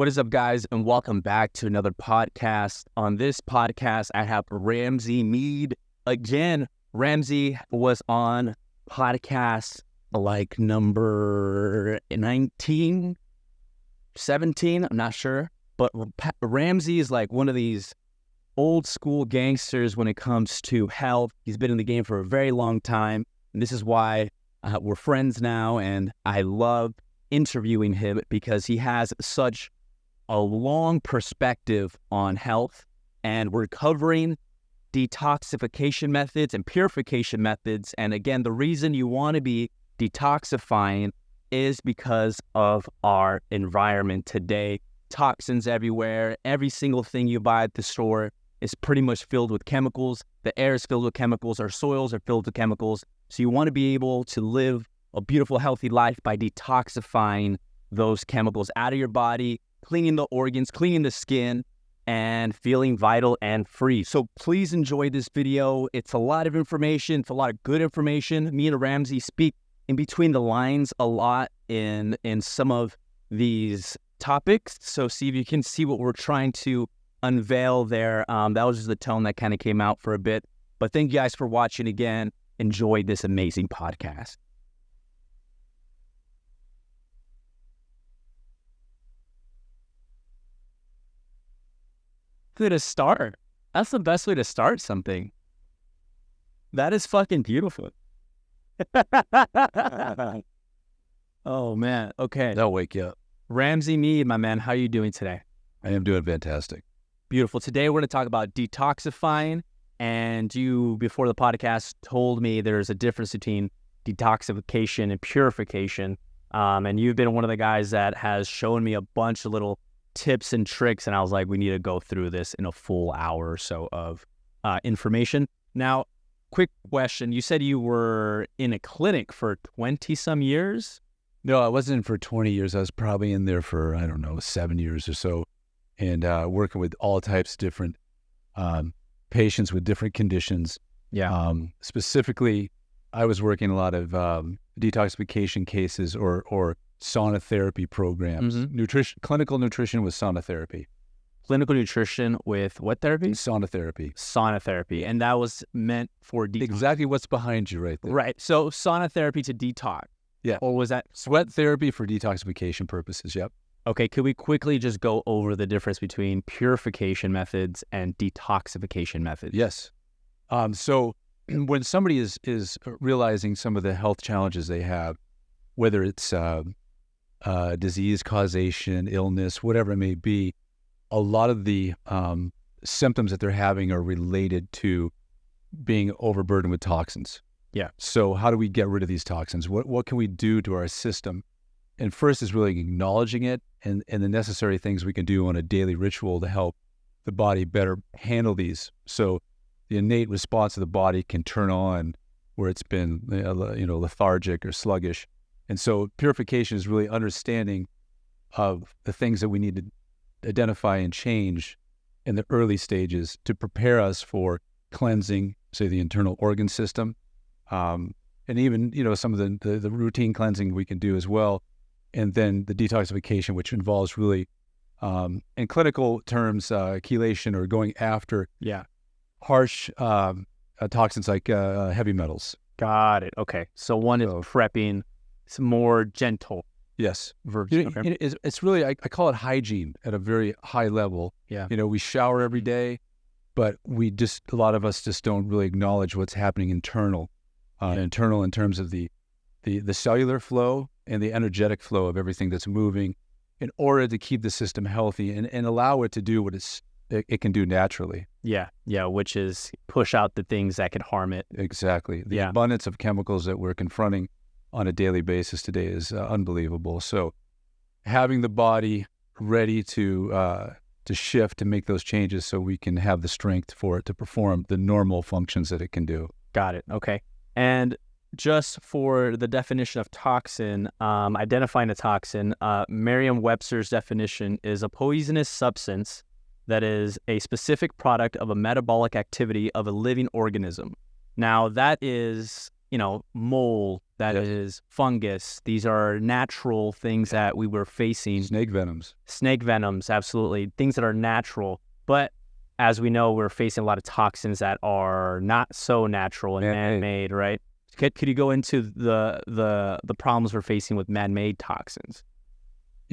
What is up, guys, and welcome back to another podcast. On this podcast, I have Ramsey Mead. Again, Ramsey was on podcast like number 19, 17, I'm not sure. But Ramsey is like one of these old school gangsters when it comes to health. He's been in the game for a very long time. And this is why we're friends now. And I love interviewing him because he has such a long perspective on health, and we're covering detoxification methods and purification methods. And again, the reason you want to be detoxifying is because of our environment today. Toxins everywhere. Every single thing you buy at the store is pretty much filled with chemicals. The air is filled with chemicals. Our soils are filled with chemicals. So you want to be able to live a beautiful, healthy life by detoxifying those chemicals out of your body, cleaning the organs, cleaning the skin, and feeling vital and free. So please enjoy this video. It's a lot of information. It's a lot of good information. Me and Ramsey speak in between the lines a lot in some of these topics. So see if you can see what we're trying to unveil there. That was just the tone that kind of came out for a bit. But thank you guys for watching again. Enjoy this amazing podcast. To start. That's the best way to start something. That is fucking beautiful. Oh, man. Okay. That'll wake you up. Ramsey Mead, my man, how are you doing today? I am doing fantastic. Beautiful. Today we're going to talk about detoxifying. And you, before the podcast, told me there's a difference between detoxification and purification. And you've been one of the guys that has shown me a bunch of little tips and tricks, and I was like, we need to go through this in a full hour or so of information. Now, quick question. You said you were in a clinic for 20-some years? No, I wasn't in for 20 years. I was probably in there for, 7 years or so, and working with all types of different patients with different conditions. Yeah. Specifically, I was working a lot of detoxification cases or sauna therapy programs. Mm-hmm. Clinical nutrition with sauna therapy. Clinical nutrition with what therapy? Sauna therapy. Sauna therapy. And that was meant for detox. Exactly what's behind you right there. Right. So sauna therapy to detox. Yeah. Or was that? Sweat therapy for detoxification purposes. Yep. Okay. Could we quickly just go over the difference between purification methods and detoxification methods? Yes. So when somebody is realizing some of the health challenges they have, whether it's disease causation, illness, whatever it may be, a lot of the symptoms that they're having are related to being overburdened with toxins. Yeah. So how do we get rid of these toxins? What can we do to our system? And first is really acknowledging it and the necessary things we can do on a daily ritual to help the body better handle these. So the innate response of the body can turn on where it's been lethargic or sluggish. And so purification is really understanding of the things that we need to identify and change in the early stages to prepare us for cleansing, say, the internal organ system, and even, some of the routine cleansing we can do as well. And then the detoxification, which involves really, in clinical terms, chelation or going after harsh toxins like heavy metals. Got it. Okay. So one is prepping. It's more gentle. Yes. Version. Okay. It's really, I call it hygiene at a very high level. Yeah. We shower every day, but a lot of us just don't really acknowledge what's happening internal in terms of the cellular flow and the energetic flow of everything that's moving in order to keep the system healthy and allow it to do what it can do naturally. Yeah. Yeah. Which is push out the things that could harm it. Exactly. The abundance of chemicals that we're confronting on a daily basis today is unbelievable. So having the body ready to shift, to make those changes so we can have the strength for it to perform the normal functions that it can do. Got it. Okay. And just for the definition of toxin, identifying a toxin, Merriam-Webster's definition is a poisonous substance that is a specific product of a metabolic activity of a living organism. Now that is, mold, that is fungus. These are natural things that we were facing. Snake venoms. Snake venoms, absolutely. Things that are natural. But as we know, we're facing a lot of toxins that are not so natural and man-made, right? Could you go into the problems we're facing with man-made toxins?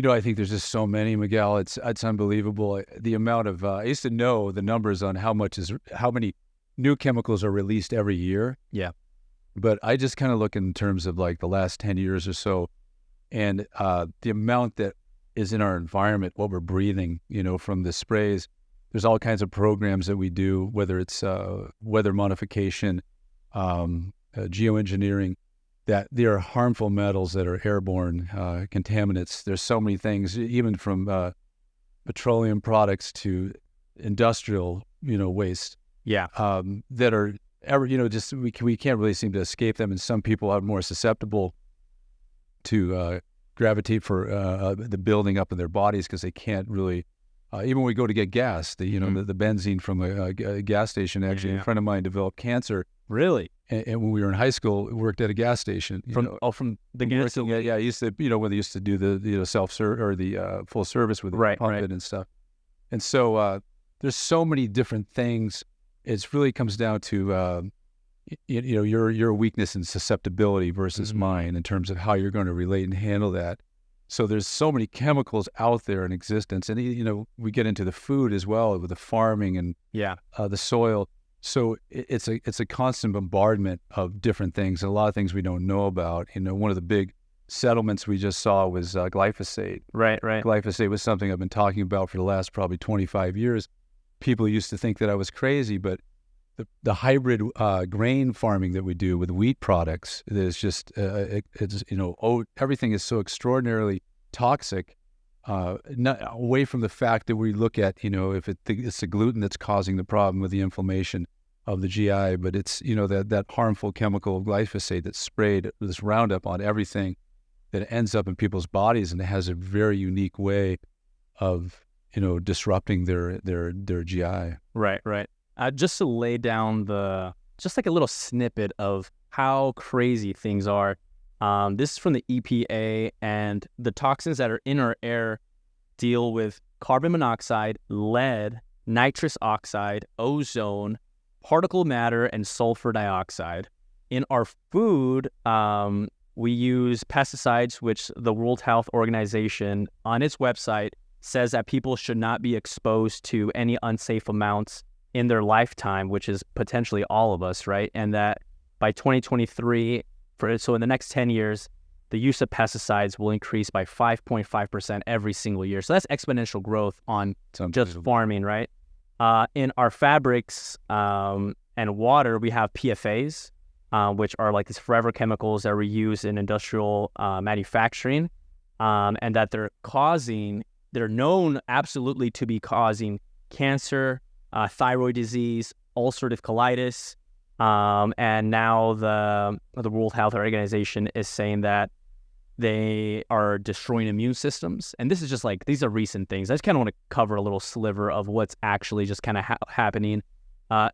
I think there's just so many, Miguel. It's unbelievable. The amount of I used to know the numbers on how many new chemicals are released every year. Yeah. But I just kind of look in terms of like the last 10 years or so, and the amount that is in our environment, what we're breathing, from the sprays. There's all kinds of programs that we do, whether it's weather modification, geoengineering, that there are harmful metals that are airborne, contaminants. There's so many things, even from petroleum products to industrial, waste. Yeah. That are just we can't really seem to escape them, and some people are more susceptible to gravitate for the building up in their bodies because they can't really. Even when we go to get gas, the benzene from a gas station. Actually, a friend of mine developed cancer. Really? And when we were in high school, we worked at a gas station. From the gas station. Yeah. I used to, when they used to do the self-serve or the full service with the pump it and stuff. And so there's so many different things. It really comes down to your weakness and susceptibility versus mine in terms of how you're going to relate and handle that. So there's so many chemicals out there in existence, and we get into the food as well with the farming and the soil. So it's a constant bombardment of different things, and a lot of things we don't know about. One of the big settlements we just saw was glyphosate. Right. Glyphosate was something I've been talking about for the last probably 25 years. People used to think that I was crazy, but the hybrid grain farming that we do with wheat products is just everything is so extraordinarily toxic. Not away from the fact that we look at if it's the gluten that's causing the problem with the inflammation of the GI, but it's that harmful chemical glyphosate that's sprayed, this Roundup on everything that ends up in people's bodies, and it has a very unique way of disrupting their GI. Right. Just to lay down just like a little snippet of how crazy things are. This is from the EPA, and the toxins that are in our air deal with carbon monoxide, lead, nitrous oxide, ozone, particle matter, and sulfur dioxide. In our food, we use pesticides, which the World Health Organization on its website says that people should not be exposed to any unsafe amounts in their lifetime, which is potentially all of us, right? And that by 2023, so in the next 10 years, the use of pesticides will increase by 5.5% every single year. So that's exponential growth on just farming, right? In our fabrics and water, we have PFAs, which are like these forever chemicals that we use in industrial manufacturing, and that they're known absolutely to be causing cancer, thyroid disease, ulcerative colitis, and now the World Health Organization is saying that they are destroying immune systems. And this is just like, these are recent things. I just kind of want to cover a little sliver of what's actually just kind of happening.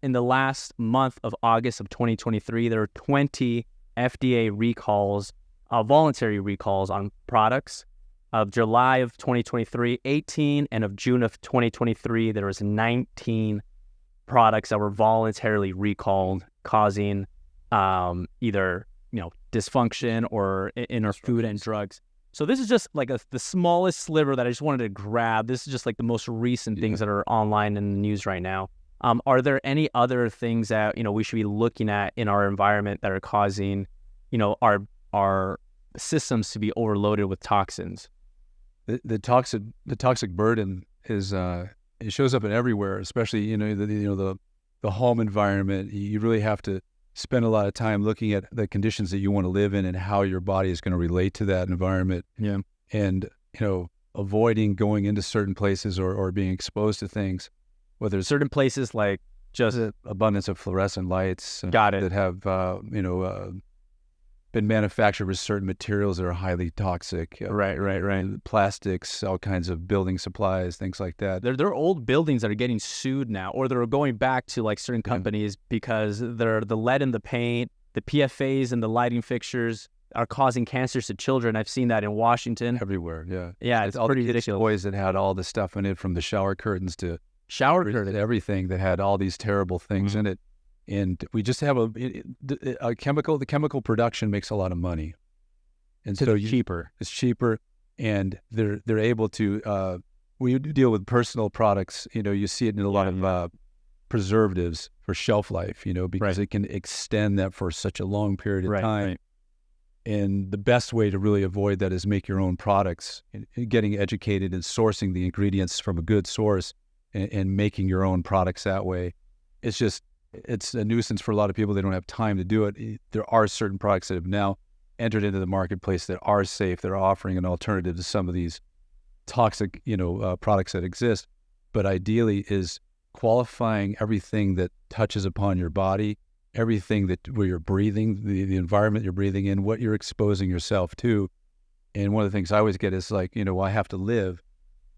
In the last month of August of 2023, there are 20 FDA recalls, voluntary recalls on products. Of July of 2023, 18, and of June of 2023, there was 19 products that were voluntarily recalled, causing either dysfunction or in our food and drugs. So this is just like the smallest sliver that I just wanted to grab. This is just like the most recent things that are online in the news right now. Are there any other things that we should be looking at in our environment that are causing our systems to be overloaded with toxins? The toxic burden is it shows up in everywhere, especially the home environment. You really have to spend a lot of time looking at the conditions that you want to live in and how your body is going to relate to that environment. Yeah, and avoiding going into certain places or being exposed to things, whether it's certain places like just abundance of fluorescent lights. Got it. That have been manufactured with certain materials that are highly toxic. Right. Plastics, all kinds of building supplies, things like that. There are old buildings that are getting sued now, or they're going back to like certain companies because they're the lead in the paint, the PFAs and the lighting fixtures, are causing cancers to children. I've seen that in Washington. Everywhere, yeah. Yeah, it's all pretty the ridiculous. toys that had all the stuff in it, from the shower curtains to Shower curtain. everything that had all these terrible things in it. And we just have the chemical production makes a lot of money. And so It's cheaper. It's cheaper, and they're able to, when you deal with personal products, you see it in a lot of preservatives for shelf life, because it can extend that for such a long period of time. Right. And the best way to really avoid that is make your own products, and getting educated and sourcing the ingredients from a good source, and making your own products that way. It's a nuisance for a lot of people. They don't have time to do it. There are certain products that have now entered into the marketplace that are safe, that are offering an alternative to some of these toxic, products that exist. But ideally is qualifying everything that touches upon your body, everything where you're breathing, the environment you're breathing in, what you're exposing yourself to. And one of the things I always get is like, I have to live.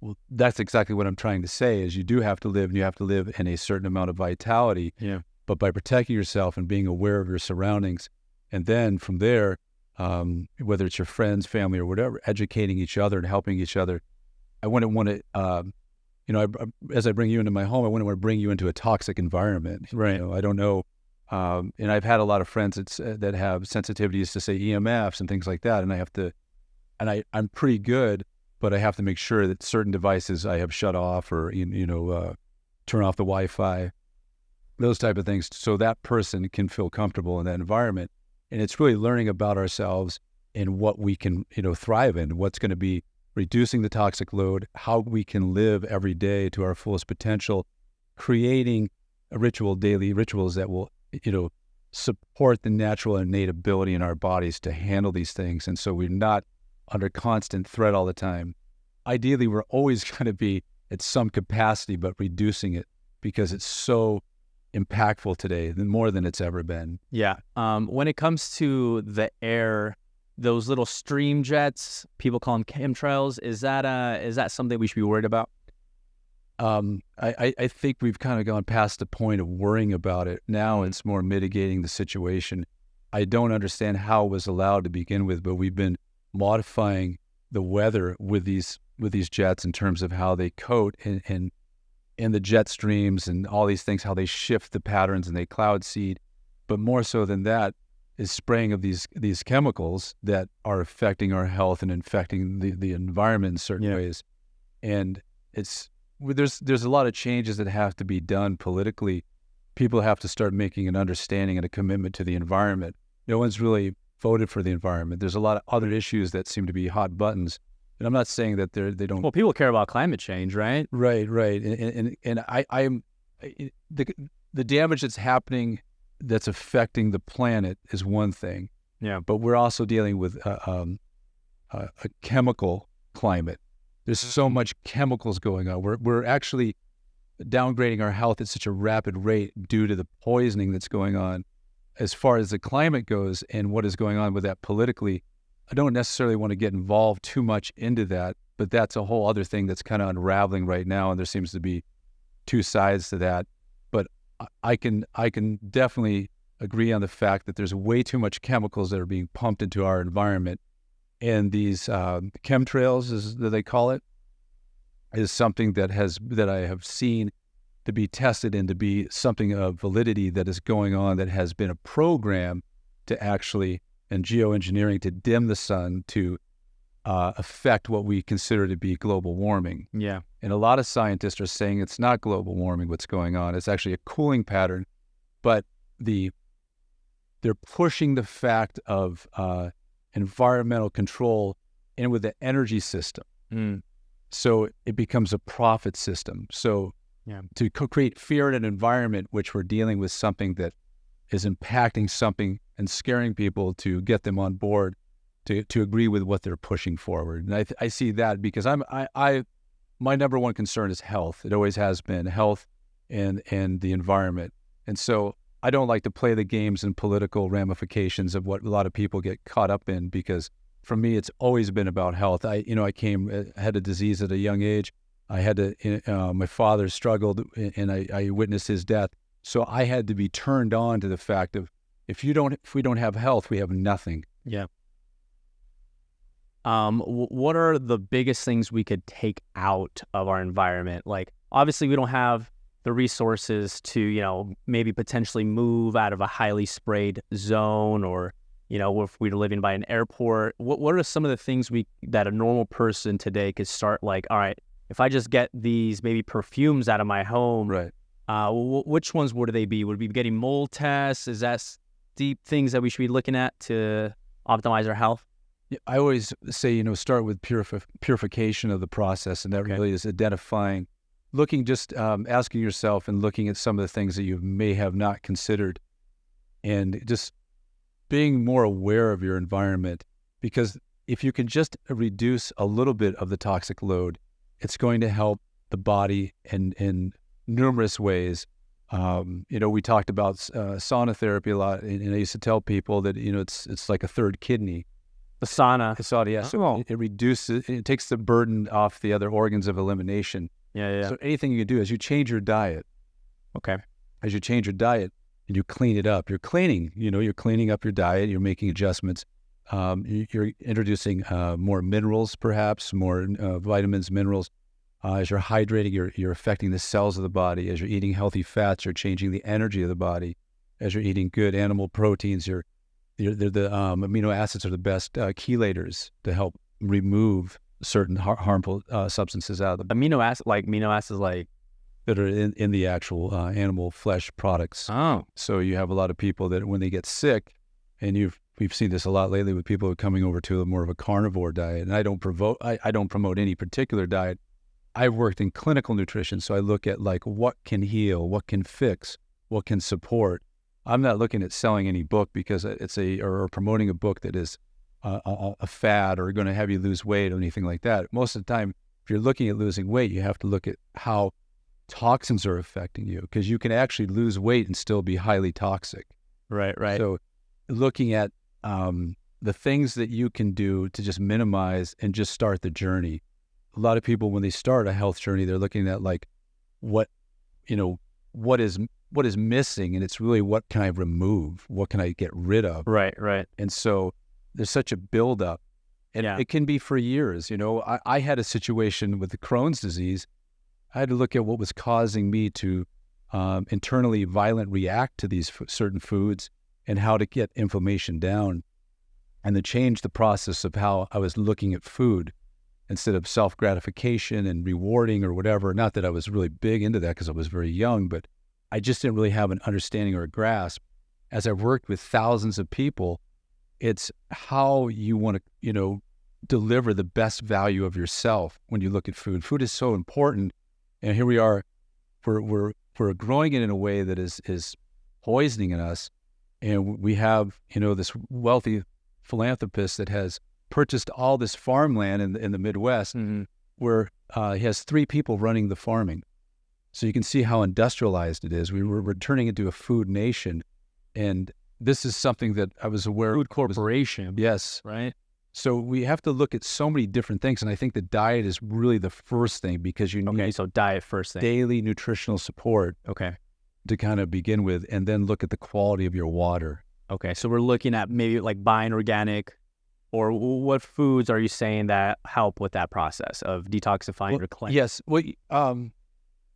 Well, that's exactly what I'm trying to say, is you do have to live, and you have to live in a certain amount of vitality. Yeah. But by protecting yourself and being aware of your surroundings, and then from there, whether it's your friends, family, or whatever, educating each other and helping each other. I wouldn't want to, as I bring you into my home, I wouldn't want to bring you into a toxic environment. Right. I don't know. And I've had a lot of friends that have sensitivities to, say, EMFs and things like that. And I'm pretty good, but I have to make sure that certain devices I have shut off, or, turn off the Wi-Fi, those type of things, so that person can feel comfortable in that environment. And it's really learning about ourselves and what we can, thrive in, what's going to be reducing the toxic load, how we can live every day to our fullest potential, creating daily rituals that will, support the natural and innate ability in our bodies to handle these things. And so we're not under constant threat all the time. Ideally, we're always going to be at some capacity, but reducing it, because it's so impactful today, more than it's ever been. Yeah. When it comes to the air, those little stream jets, people call them chemtrails, is that something we should be worried about? I think we've kind of gone past the point of worrying about it. Now it's more mitigating the situation. I don't understand how it was allowed to begin with, but we've been modifying the weather with these jets in terms of how they coat and the jet streams and all these things, how they shift the patterns and they cloud seed. But more so than that is spraying of these chemicals that are affecting our health and infecting the environment in certain ways. And there's a lot of changes that have to be done politically. People have to start making an understanding and a commitment to the environment. No one's really voted for the environment. There's a lot of other issues that seem to be hot buttons. And I'm not saying that they don't. Well, people care about climate change, right? Right. And I'm the damage that's happening, that's affecting the planet, is one thing. Yeah. But we're also dealing with a chemical climate. There's so much chemicals going on. We're actually downgrading our health at such a rapid rate due to the poisoning that's going on. As far as the climate goes and what is going on with that politically, I don't necessarily want to get involved too much into that, but that's a whole other thing that's kind of unraveling right now, and there seems to be two sides to that. But I can definitely agree on the fact that there's way too much chemicals that are being pumped into our environment. And these chemtrails, as they call it, is something that I have seen to be tested and to be something of validity that is going on, that has been a program to actually, and geoengineering, to dim the sun, to affect what we consider to be global warming. Yeah. And a lot of scientists are saying it's not global warming what's going on. It's actually a cooling pattern. But they're pushing the fact of environmental control in with the energy system. So it becomes a profit system. So to create fear in an environment which we're dealing with something that is impacting something and scaring people to get them on board to agree with what they're pushing forward. And I see that because my number one concern is health. It always has been health and the environment. And so I don't like to play the games and political ramifications of what a lot of people get caught up in, because for me, it's always been about health. I had a disease at a young age. I had to, my father struggled and I witnessed his death. So I had to be turned on to the fact of, if we don't have health, we have nothing. Yeah. what are the biggest things we could take out of our environment? Like, obviously, we don't have the resources to, maybe potentially move out of a highly sprayed zone, or, if we're living by an airport. What are some of the things that a normal person today could start, like, all right, if I just get these maybe perfumes out of my home, Right. Which ones would they be? Would we be getting mold tests? Is that deep things that we should be looking at to optimize our health? Yeah, I always say, start with purification of the process, and that really is identifying, looking, just asking yourself and looking at some of the things that you may have not considered, and just being more aware of your environment. Because if you can just reduce a little bit of the toxic load, it's going to help the body in numerous ways. We talked about sauna therapy a lot, and I used to tell people that, it's like a third kidney. The sauna. Yeah. So it reduces, it takes the burden off the other organs of elimination. Yeah. So anything you can do as you change your diet. Okay. As you change your diet and you clean it up, you're cleaning up your diet, you're making adjustments. You're introducing more minerals, perhaps, more vitamins, minerals. As you're hydrating, you're affecting the cells of the body. As you're eating healthy fats, you're changing the energy of the body. As you're eating good animal proteins, the amino acids are the best chelators to help remove certain harmful substances out of the amino acids that are in the actual animal flesh products. Oh, so you have a lot of people that when they get sick, and we've seen this a lot lately with people who are coming over to more of a carnivore diet. And I don't promote any particular diet. I've worked in clinical nutrition, so I look at like what can heal, what can fix, what can support. I'm not looking at selling any book because or promoting a book that is a fad or going to have you lose weight or anything like that. Most of the time, if you're looking at losing weight, you have to look at how toxins are affecting you, because you can actually lose weight and still be highly toxic. Right. So looking at the things that you can do to just minimize and just start the journey. A lot of people, when they start a health journey, they're looking at like what is missing, and it's really what can I remove? What can I get rid of? Right. And so there's such a buildup, and it can be for years. I had a situation with the Crohn's disease. I had to look at what was causing me to internally violent react to these certain foods, and how to get inflammation down, and to change the process of how I was looking at food instead of self-gratification and rewarding or whatever. Not that I was really big into that because I was very young, but I just didn't really have an understanding or a grasp. As I've worked with thousands of people, it's how you want to, deliver the best value of yourself when you look at food. Food is so important. And here we are, we're growing it in a way that is poisoning in us. And we have, this wealthy philanthropist that has purchased all this farmland in the Midwest, where he has 3 people running the farming. So you can see how industrialized it is. We're turning into a food nation. And this is something that I was aware of. Food corporation. Yes. Right. So we have to look at so many different things. And I think the diet is really the first thing, because you need so diet first thing. Daily nutritional support. Okay. To kind of begin with, and then look at the quality of your water. Okay. So we're looking at maybe like buying organic, or what foods are you saying that help with that process of detoxifying or cleansing? Yes. Well,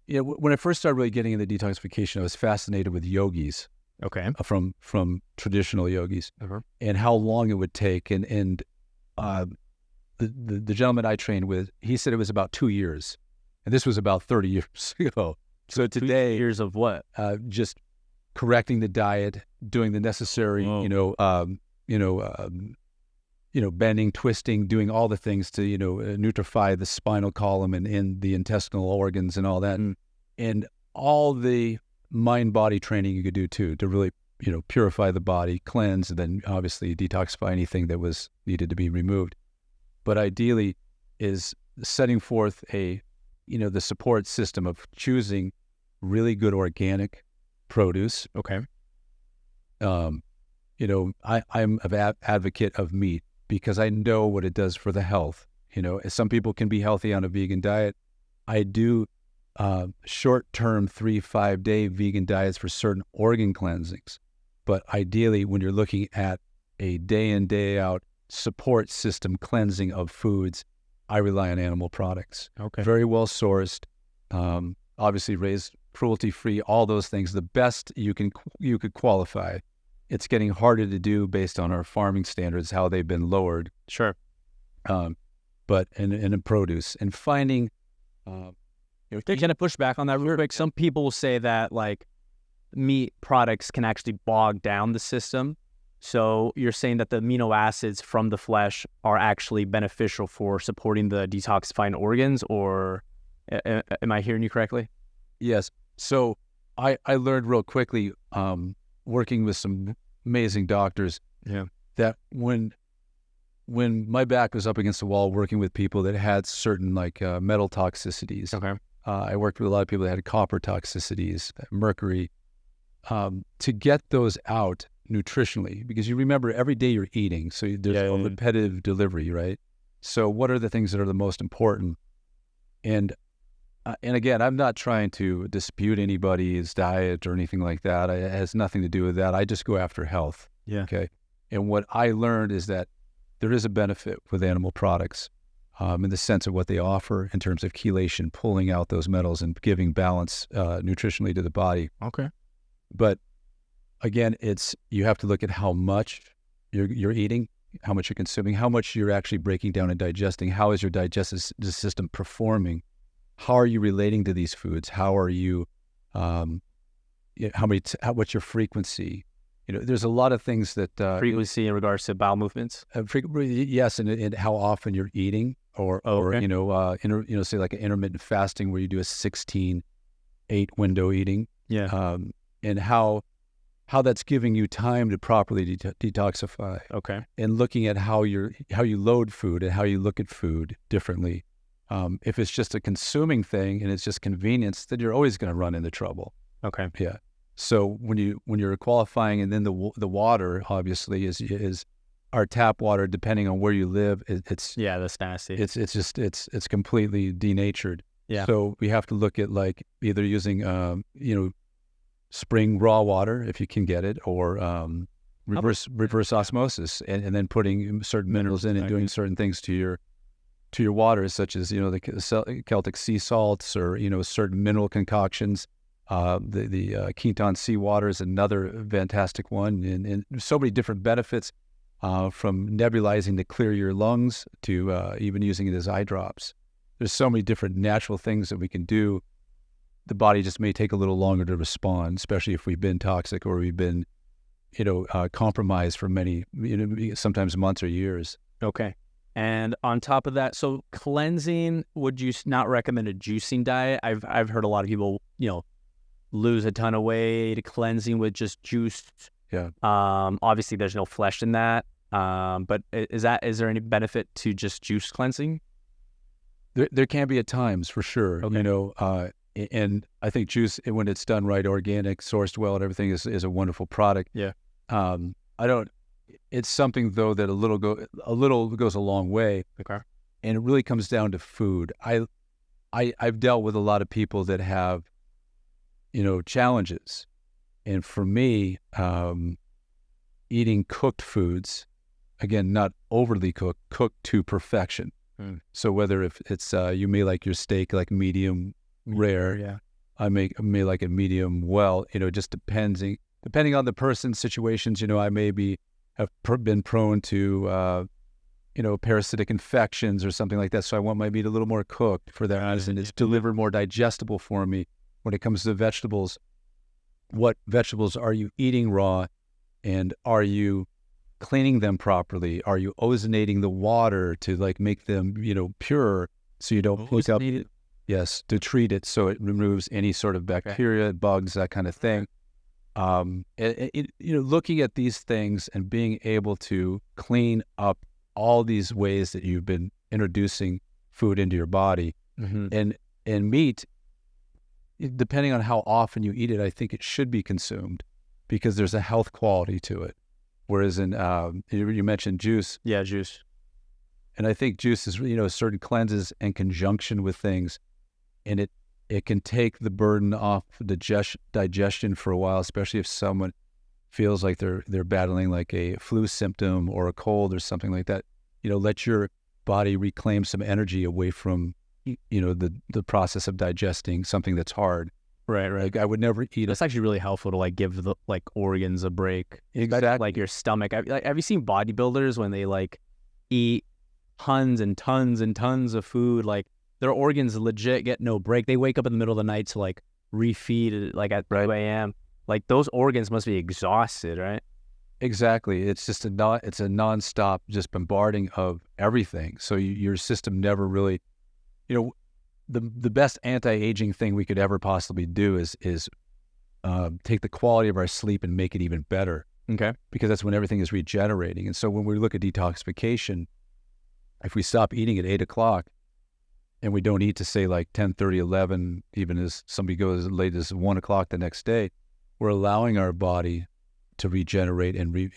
when I first started really getting into detoxification, I was fascinated with yogis. Okay. From traditional yogis, and how long it would take. And the gentleman I trained with, he said it was about 2 years, and this was about 30 years ago. So today, 2 years of what? Just correcting the diet, doing the necessary, bending, twisting, doing all the things to, nutrify the spinal column and the intestinal organs and all that, and all the mind-body training you could do too, to really, purify the body, cleanse, and then obviously detoxify anything that was needed to be removed. But ideally is setting forth the support system of choosing really good organic produce. Okay. I'm an advocate of meat because I know what it does for the health. Some people can be healthy on a vegan diet. I do short-term 3-5 day vegan diets for certain organ cleansings. But ideally, when you're looking at a day in, day out support system cleansing of foods, I rely on animal products. Okay. Very well sourced, obviously raised cruelty-free, all those things, the best you could qualify. It's getting harder to do based on our farming standards, how they've been lowered. Sure. But in produce and finding, Can I push back on that real quick? Some people will say that like meat products can actually bog down the system. So you're saying that the amino acids from the flesh are actually beneficial for supporting the detoxifying organs, or am I hearing you correctly? yes. So I learned real quickly, working with some amazing doctors, that when my back was up against the wall working with people that had certain like metal toxicities. Okay. I worked with a lot of people that had copper toxicities, mercury, to get those out nutritionally, because you remember every day you're eating, so there's a repetitive delivery, right? So what are the things that are the most important? And again, I'm not trying to dispute anybody's diet or anything like that. It has nothing to do with that. I just go after health. Yeah. Okay. And what I learned is that there is a benefit with animal products, in the sense of what they offer in terms of chelation, pulling out those metals and giving balance nutritionally to the body. Okay. But again, you have to look at how much you're eating, how much you're consuming, how much you're actually breaking down and digesting. How is your digestive system performing? How are you relating to these foods? How are you? What's your frequency? There's a lot of things that Frequency in regards to bowel movements. Yes, and how often you're eating, or say like an intermittent fasting where you do a 16-8 window eating. Yeah. And how that's giving you time to properly detoxify. Okay. And looking at how you load food and how you look at food differently. If it's just a consuming thing and it's just convenience, then you're always going to run into trouble. Okay. Yeah. So when you're qualifying, and then the water obviously is our tap water, depending on where you live, it's that's nasty. It's completely denatured. Yeah. So we have to look at like either using spring raw water if you can get it, or reverse osmosis, and then putting certain minerals in and doing certain things to your waters, such as the Celtic sea salts, or certain mineral concoctions. The Quinton sea water is another fantastic one, and so many different benefits, from nebulizing to clear your lungs to even using it as eye drops. There's so many different natural things that we can do. The body just may take a little longer to respond, especially if we've been toxic or we've been, compromised for many, sometimes months or years. Okay. And on top of that, so cleansing, would you not recommend a juicing diet? I've heard a lot of people, lose a ton of weight cleansing with just juice. Yeah. Obviously there's no flesh in that. But is there any benefit to just juice cleansing? There can be at times, for sure. Okay. And I think juice, when it's done right, organic, sourced well, and everything, is a wonderful product. Yeah. It's something though that a little goes a long way. Okay. And it really comes down to food. I've dealt with a lot of people that have, challenges. And for me, eating cooked foods, again, not overly cooked to perfection. So whether if it's, you may like your steak like medium rare, yeah, I may like it medium well, just depending on the person's situations. I may have been prone to, parasitic infections or something like that. So I want my meat a little more cooked for that reason. It's delivered more digestible for me. When it comes to vegetables, what vegetables are you eating raw, and are you cleaning them properly? Are you ozonating the water to like make them, pure, so you don't hook up? Yes, to treat it so it removes any sort of bacteria, bugs, that kind of thing. Looking at these things and being able to clean up all these ways that you've been introducing food into your body. And meat, depending on how often you eat it, I think it should be consumed because there's a health quality to it. Whereas in, you mentioned juice. Yeah, juice. And I think juice is, certain cleanses in conjunction with things. And it can take the burden off digestion for a while, especially if someone feels like they're battling like a flu symptom or a cold or something like that, let your body reclaim some energy away from, the process of digesting something that's hard. Right. Like I would never eat. It's actually really helpful to like give the like organs a break. Exactly. Like your stomach. Have you seen bodybuilders when they like eat tons and tons and tons of food? Like their organs legit get no break. They wake up in the middle of the night to like refeed it, like at 2 a.m. Like those organs must be exhausted, right? Exactly. It's just it's a nonstop just bombarding of everything. So your system never really, the best anti-aging thing we could ever possibly do is take the quality of our sleep and make it even better. Okay. Because that's when everything is regenerating. And so when we look at detoxification, if we stop eating at 8 o'clock and we don't eat to say like 10:30, 11, even as somebody goes as late as 1 o'clock the next day, we're allowing our body to regenerate and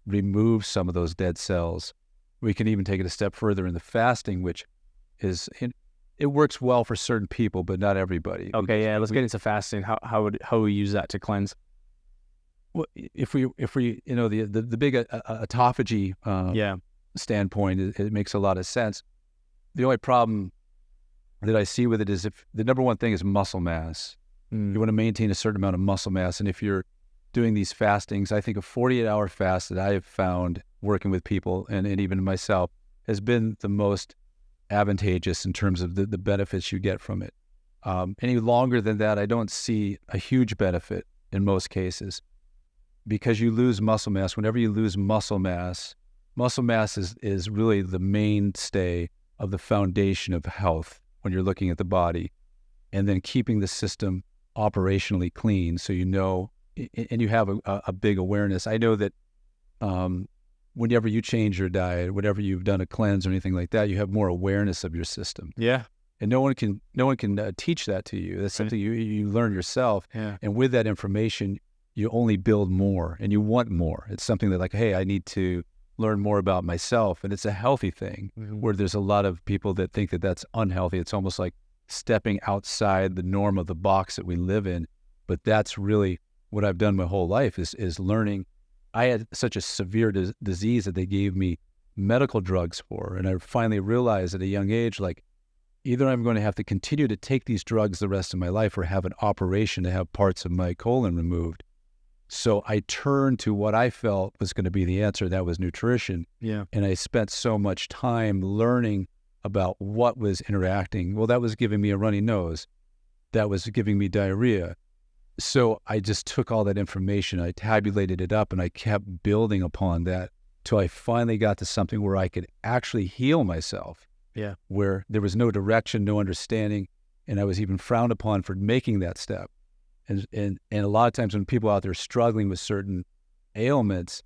remove some of those dead cells. We can even take it a step further in the fasting, which is it works well for certain people, but not everybody. Okay, yeah, let's get into fasting. How would we use that to cleanse? Well, if we the big autophagy standpoint, it makes a lot of sense. The only problem that I see with it is if the number one thing is muscle mass. You want to maintain a certain amount of muscle mass, and if you're doing these fastings, I think a 48-hour fast that I have found working with people and even myself has been the most advantageous in terms of the benefits you get from it. Any longer than that, I don't see a huge benefit in most cases because you lose muscle mass. Whenever you lose muscle mass is really the mainstay of the foundation of health when you're looking at the body, and then keeping the system operationally clean. So and you have a big awareness. I know that whenever you change your diet, whenever you've done a cleanse or anything like that, you have more awareness of your system. Yeah. And no one can teach that to you. That's something you learn yourself. Yeah. And with that information, you only build more and you want more. It's something that like, hey, I need to learn more about myself. And it's a healthy thing where there's a lot of people that think that that's unhealthy. It's almost like stepping outside the norm of the box that we live in. But that's really what I've done my whole life is learning. I had such a severe disease that they gave me medical drugs for. And I finally realized at a young age, like, either I'm going to have to continue to take these drugs the rest of my life or have an operation to have parts of my colon removed. So I turned to what I felt was going to be the answer. That was nutrition. Yeah. And I spent so much time learning about what was interacting. Well, that was giving me a runny nose. That was giving me diarrhea. So I just took all that information, I tabulated it up, and I kept building upon that till I finally got to something where I could actually heal myself. Yeah. Where there was no direction, no understanding, and I was even frowned upon for making that step. And a lot of times when people out there struggling with certain ailments,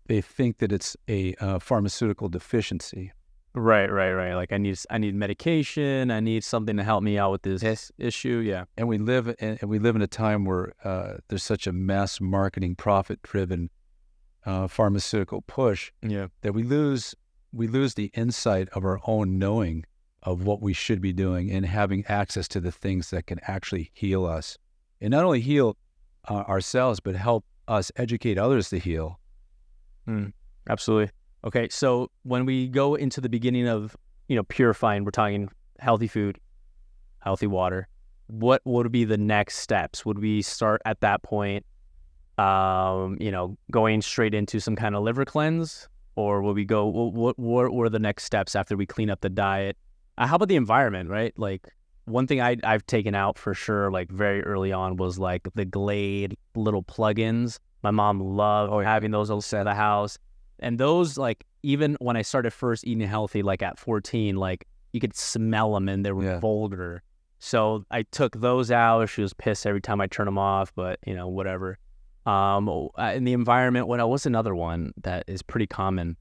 they think that it's a pharmaceutical deficiency. Right. Like I need medication. I need something to help me out with this issue. Yeah. And we live in a time where there's such a mass marketing, profit-driven pharmaceutical push that we lose the insight of our own knowing of what we should be doing and having access to the things that can actually heal us. And not only heal ourselves, but help us educate others to heal. Absolutely. Okay, so when we go into the beginning of, purifying, we're talking healthy food, healthy water. What would be the next steps? Would we start at that point, going straight into some kind of liver cleanse? Or will we go, what were the next steps after we clean up the diet? How about the environment, right? Like one thing I've taken out for sure, like very early on, was like the Glade little plugins. My mom loved having those at the house. And those, like, even when I started first eating healthy, like at 14, like you could smell them and they were vulgar. So I took those out. She was pissed every time I turned them off, but whatever. In the environment, what's another one that is pretty common?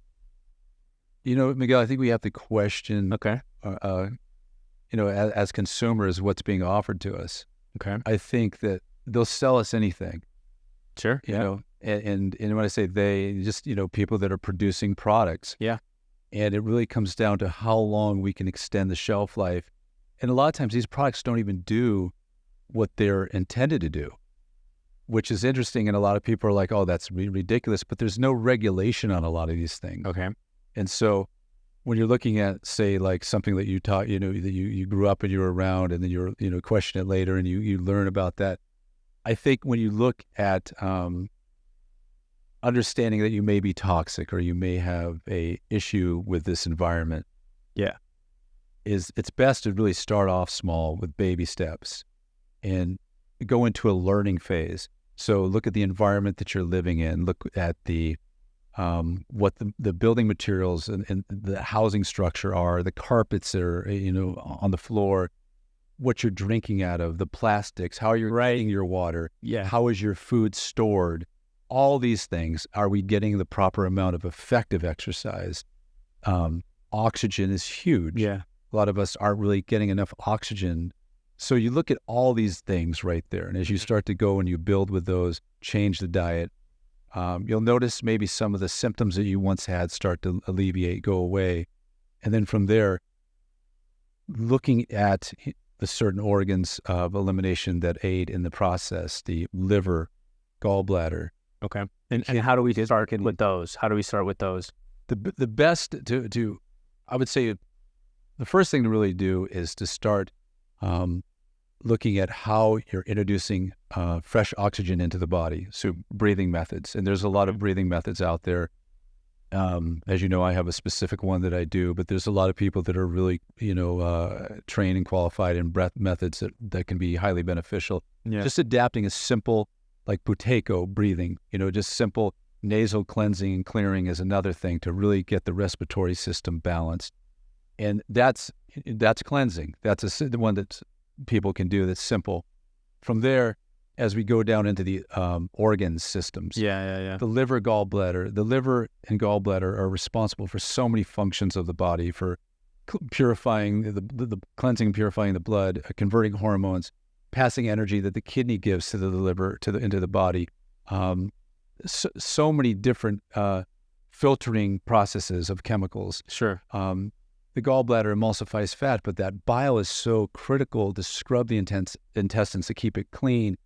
Miguel, I think we have to question, Okay. as consumers, what's being offered to us. Okay. I think that they'll sell us anything. Sure. And when I say they, just, people that are producing products. Yeah. And it really comes down to how long we can extend the shelf life. And a lot of times these products don't even do what they're intended to do. which is interesting. And a lot of people are like, oh, that's ridiculous. But there's no regulation on a lot of these things. Okay. And so when you're looking at, say, like something that you taught, that you grew up and you were around, and then you're, question it later and you learn about that. I think when you look at understanding that you may be toxic or you may have a issue with this environment, it's best to really start off small with baby steps and go into a learning phase. So look at the environment that you're living in. Look at the what the building materials and the housing structure are, the carpets that are on the floor, what you're drinking out of, the plastics, how you're getting your water, how is your food stored. All these things, are we getting the proper amount of effective exercise? Oxygen is huge. A lot of us aren't really getting enough oxygen. So you look at all these things right there. And as you start to go and you build with those, change the diet, you'll notice maybe some of the symptoms that you once had start to alleviate, go away. And then from there, looking at the certain organs of elimination that aid in the process, the liver, gallbladder. Okay. And how do we start with those? How do we start with those? The best to I would say the first thing to really do is to start looking at how you're introducing fresh oxygen into the body. So breathing methods. And there's a lot of breathing methods out there. As you know, I have a specific one that I do, but there's a lot of people that are really, trained and qualified in breath methods that can be highly beneficial. Just adapting a simple, like Buteyko breathing, just simple nasal cleansing and clearing is another thing to really get the respiratory system balanced. And that's cleansing. That's the one that people can do that's simple. From there, as we go down into the organ systems, the liver, gallbladder, the liver and gallbladder are responsible for so many functions of the body, for purifying the cleansing and purifying the blood, converting hormones, passing energy that the kidney gives to the liver into the body. So many different filtering processes of chemicals. Sure. The gallbladder emulsifies fat, but that bile is so critical to scrub the intestines to keep it clean,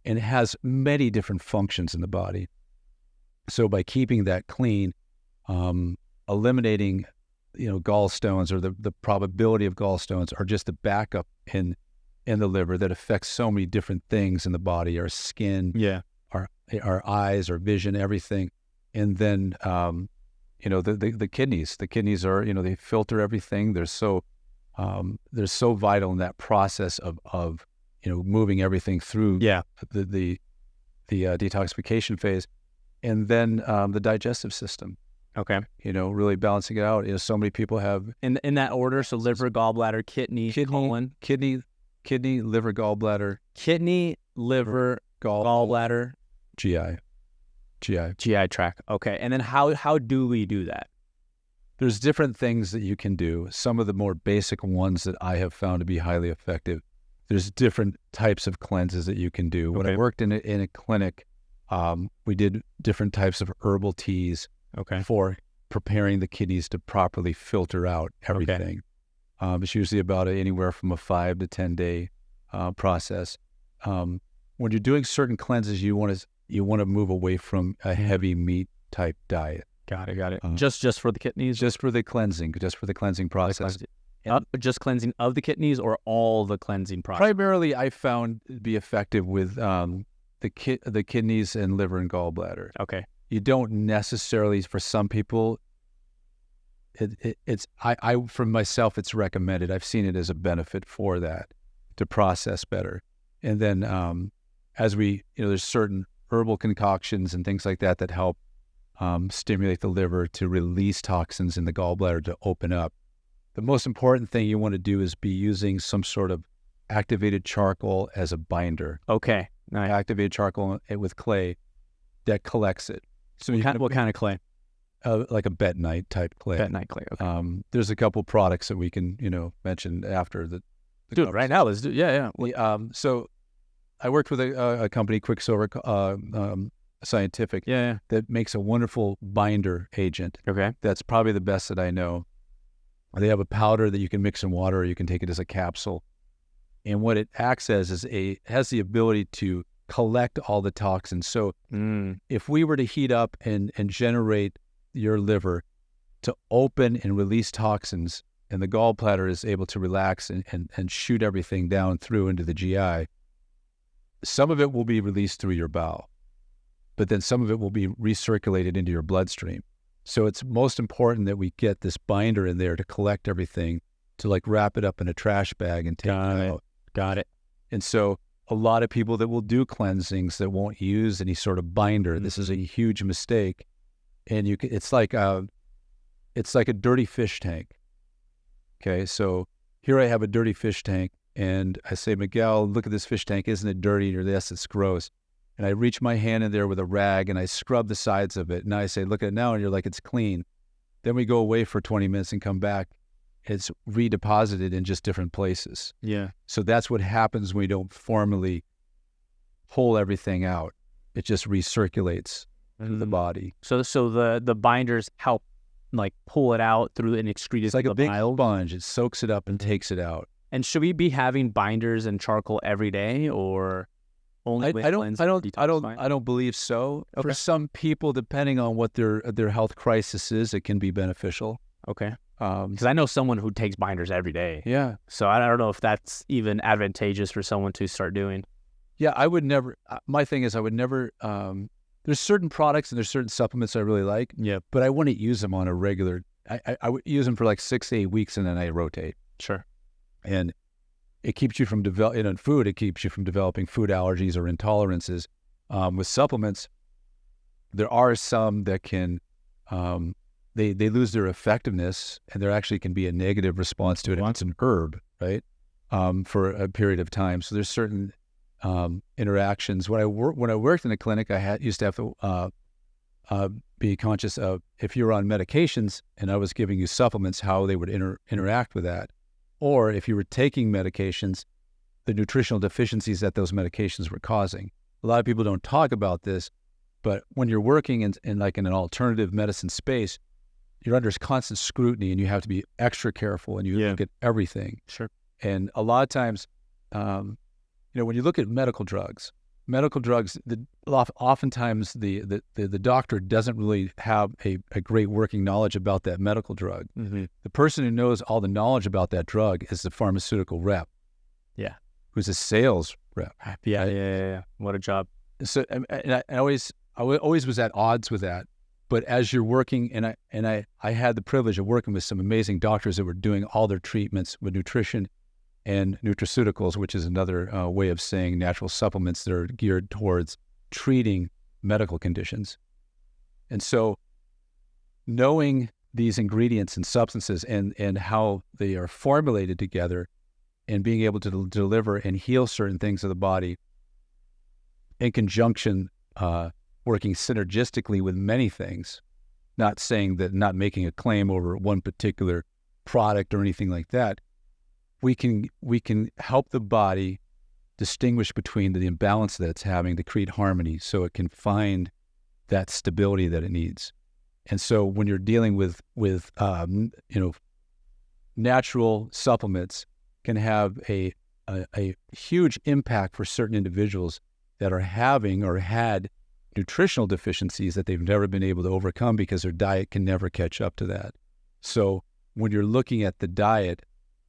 and it has many different functions in the body. So by keeping that clean, eliminating, gallstones, or the probability of gallstones, are just a backup in the liver that affects so many different things in the body, our skin, our eyes, our vision, everything. And then, the kidneys. The kidneys are, they filter everything. They're so vital in that process of moving everything through the detoxification phase. And then the digestive system. Okay. Really balancing it out. So many people have in that order. So liver, gallbladder, kidney, colon, kidney, liver, gallbladder, kidney, liver, gallbladder, GI tract. Okay. And then how do we do that? There's different things that you can do. Some of the more basic ones that I have found to be highly effective. There's different types of cleanses that you can do. When I worked in a clinic, we did different types of herbal teas for preparing the kidneys to properly filter out everything. It's usually about anywhere from a 5 to 10 day process. When you're doing certain cleanses, you want to move away from a heavy meat type diet. Got it. Just for the kidneys? Just for the cleansing process. Just cleansing of the kidneys, or all the cleansing process? Primarily, I found to be effective with the kidneys and liver and gallbladder. Okay. You don't necessarily, for some people, it's for myself, it's recommended. I've seen it as a benefit for that, to process better. And then as we, there's certain herbal concoctions and things like that help stimulate the liver to release toxins in the gallbladder to open up. The most important thing you want to do is be using some sort of activated charcoal as a binder. Okay. Nice. Activated charcoal with clay that collects it. So what kind of clay? Like a bentonite type clay. Bentonite clay. Okay. There's a couple products that we can, mention after the Dude, right now, let's do. Yeah. So I worked with a company, Quicksilver Scientific, that makes a wonderful binder agent. Okay. That's probably the best that I know. They have a powder that you can mix in water, or you can take it as a capsule. And what it acts as is has the ability to collect all the toxins. So if we were to heat up and generate your liver to open and release toxins, and the gallbladder is able to relax and shoot everything down through into the GI, some of it will be released through your bowel, but then some of it will be recirculated into your bloodstream. So it's most important that we get this binder in there to collect everything, to like wrap it up in a trash bag and take it out. Got it. And so a lot of people that will do cleansings that won't use any sort of binder, this is a huge mistake. And it's like a dirty fish tank. Okay, so here I have a dirty fish tank, and I say, Miguel, look at this fish tank. Isn't it dirty? Or yes, it's gross. And I reach my hand in there with a rag, and I scrub the sides of it. And I say, look at it now, and you're like, it's clean. Then we go away for 20 minutes and come back. It's redeposited in just different places. Yeah. So that's what happens when we don't formally pull everything out. It just recirculates through the body. So the binders help like pull it out through and excrete it. It's like a big bile. sponge. It soaks it up and takes it out. And should we be having binders and charcoal every day, or only? I don't believe so. Okay. For some people, depending on what their health crisis is, it can be beneficial. Okay. Because I know someone who takes binders every day. Yeah. So I don't know if that's even advantageous for someone to start doing. Yeah, I would never. My thing is, I would never. There's certain products and there's certain supplements I really like. Yeah. But I wouldn't use them on a regular. I would use them for like 6 to 8 weeks and then I rotate. Sure. And it keeps you from in food. It keeps you from developing food allergies or intolerances. With supplements, there are some that can. They lose their effectiveness, and there actually can be a negative response to it. It's an herb, right? For a period of time. So there's certain interactions. When I worked in a clinic, I used to have to be conscious of if you're on medications and I was giving you supplements, how they would interact with that, or if you were taking medications, the nutritional deficiencies that those medications were causing. A lot of people don't talk about this, but when you're working in an alternative medicine space, you're under constant scrutiny and you have to be extra careful and you look at everything. Sure. And a lot of times, when you look at medical drugs, oftentimes the doctor doesn't really have a great working knowledge about that medical drug. Mm-hmm. The person who knows all the knowledge about that drug is the pharmaceutical rep. Yeah. Who's a sales rep. Yeah. Right? Yeah. What a job. So I always was at odds with that. But as you're working, and I had the privilege of working with some amazing doctors that were doing all their treatments with nutrition and nutraceuticals, which is another way of saying natural supplements that are geared towards treating medical conditions. And so knowing these ingredients and substances and how they are formulated together and being able to deliver and heal certain things of the body in conjunction, working synergistically with many things, not making a claim over one particular product or anything like that. We can help the body distinguish between the imbalance that it's having to create harmony so it can find that stability that it needs. And so when you're dealing with natural supplements can have a huge impact for certain individuals that are having or had nutritional deficiencies that they've never been able to overcome because their diet can never catch up to that. So when you're looking at the diet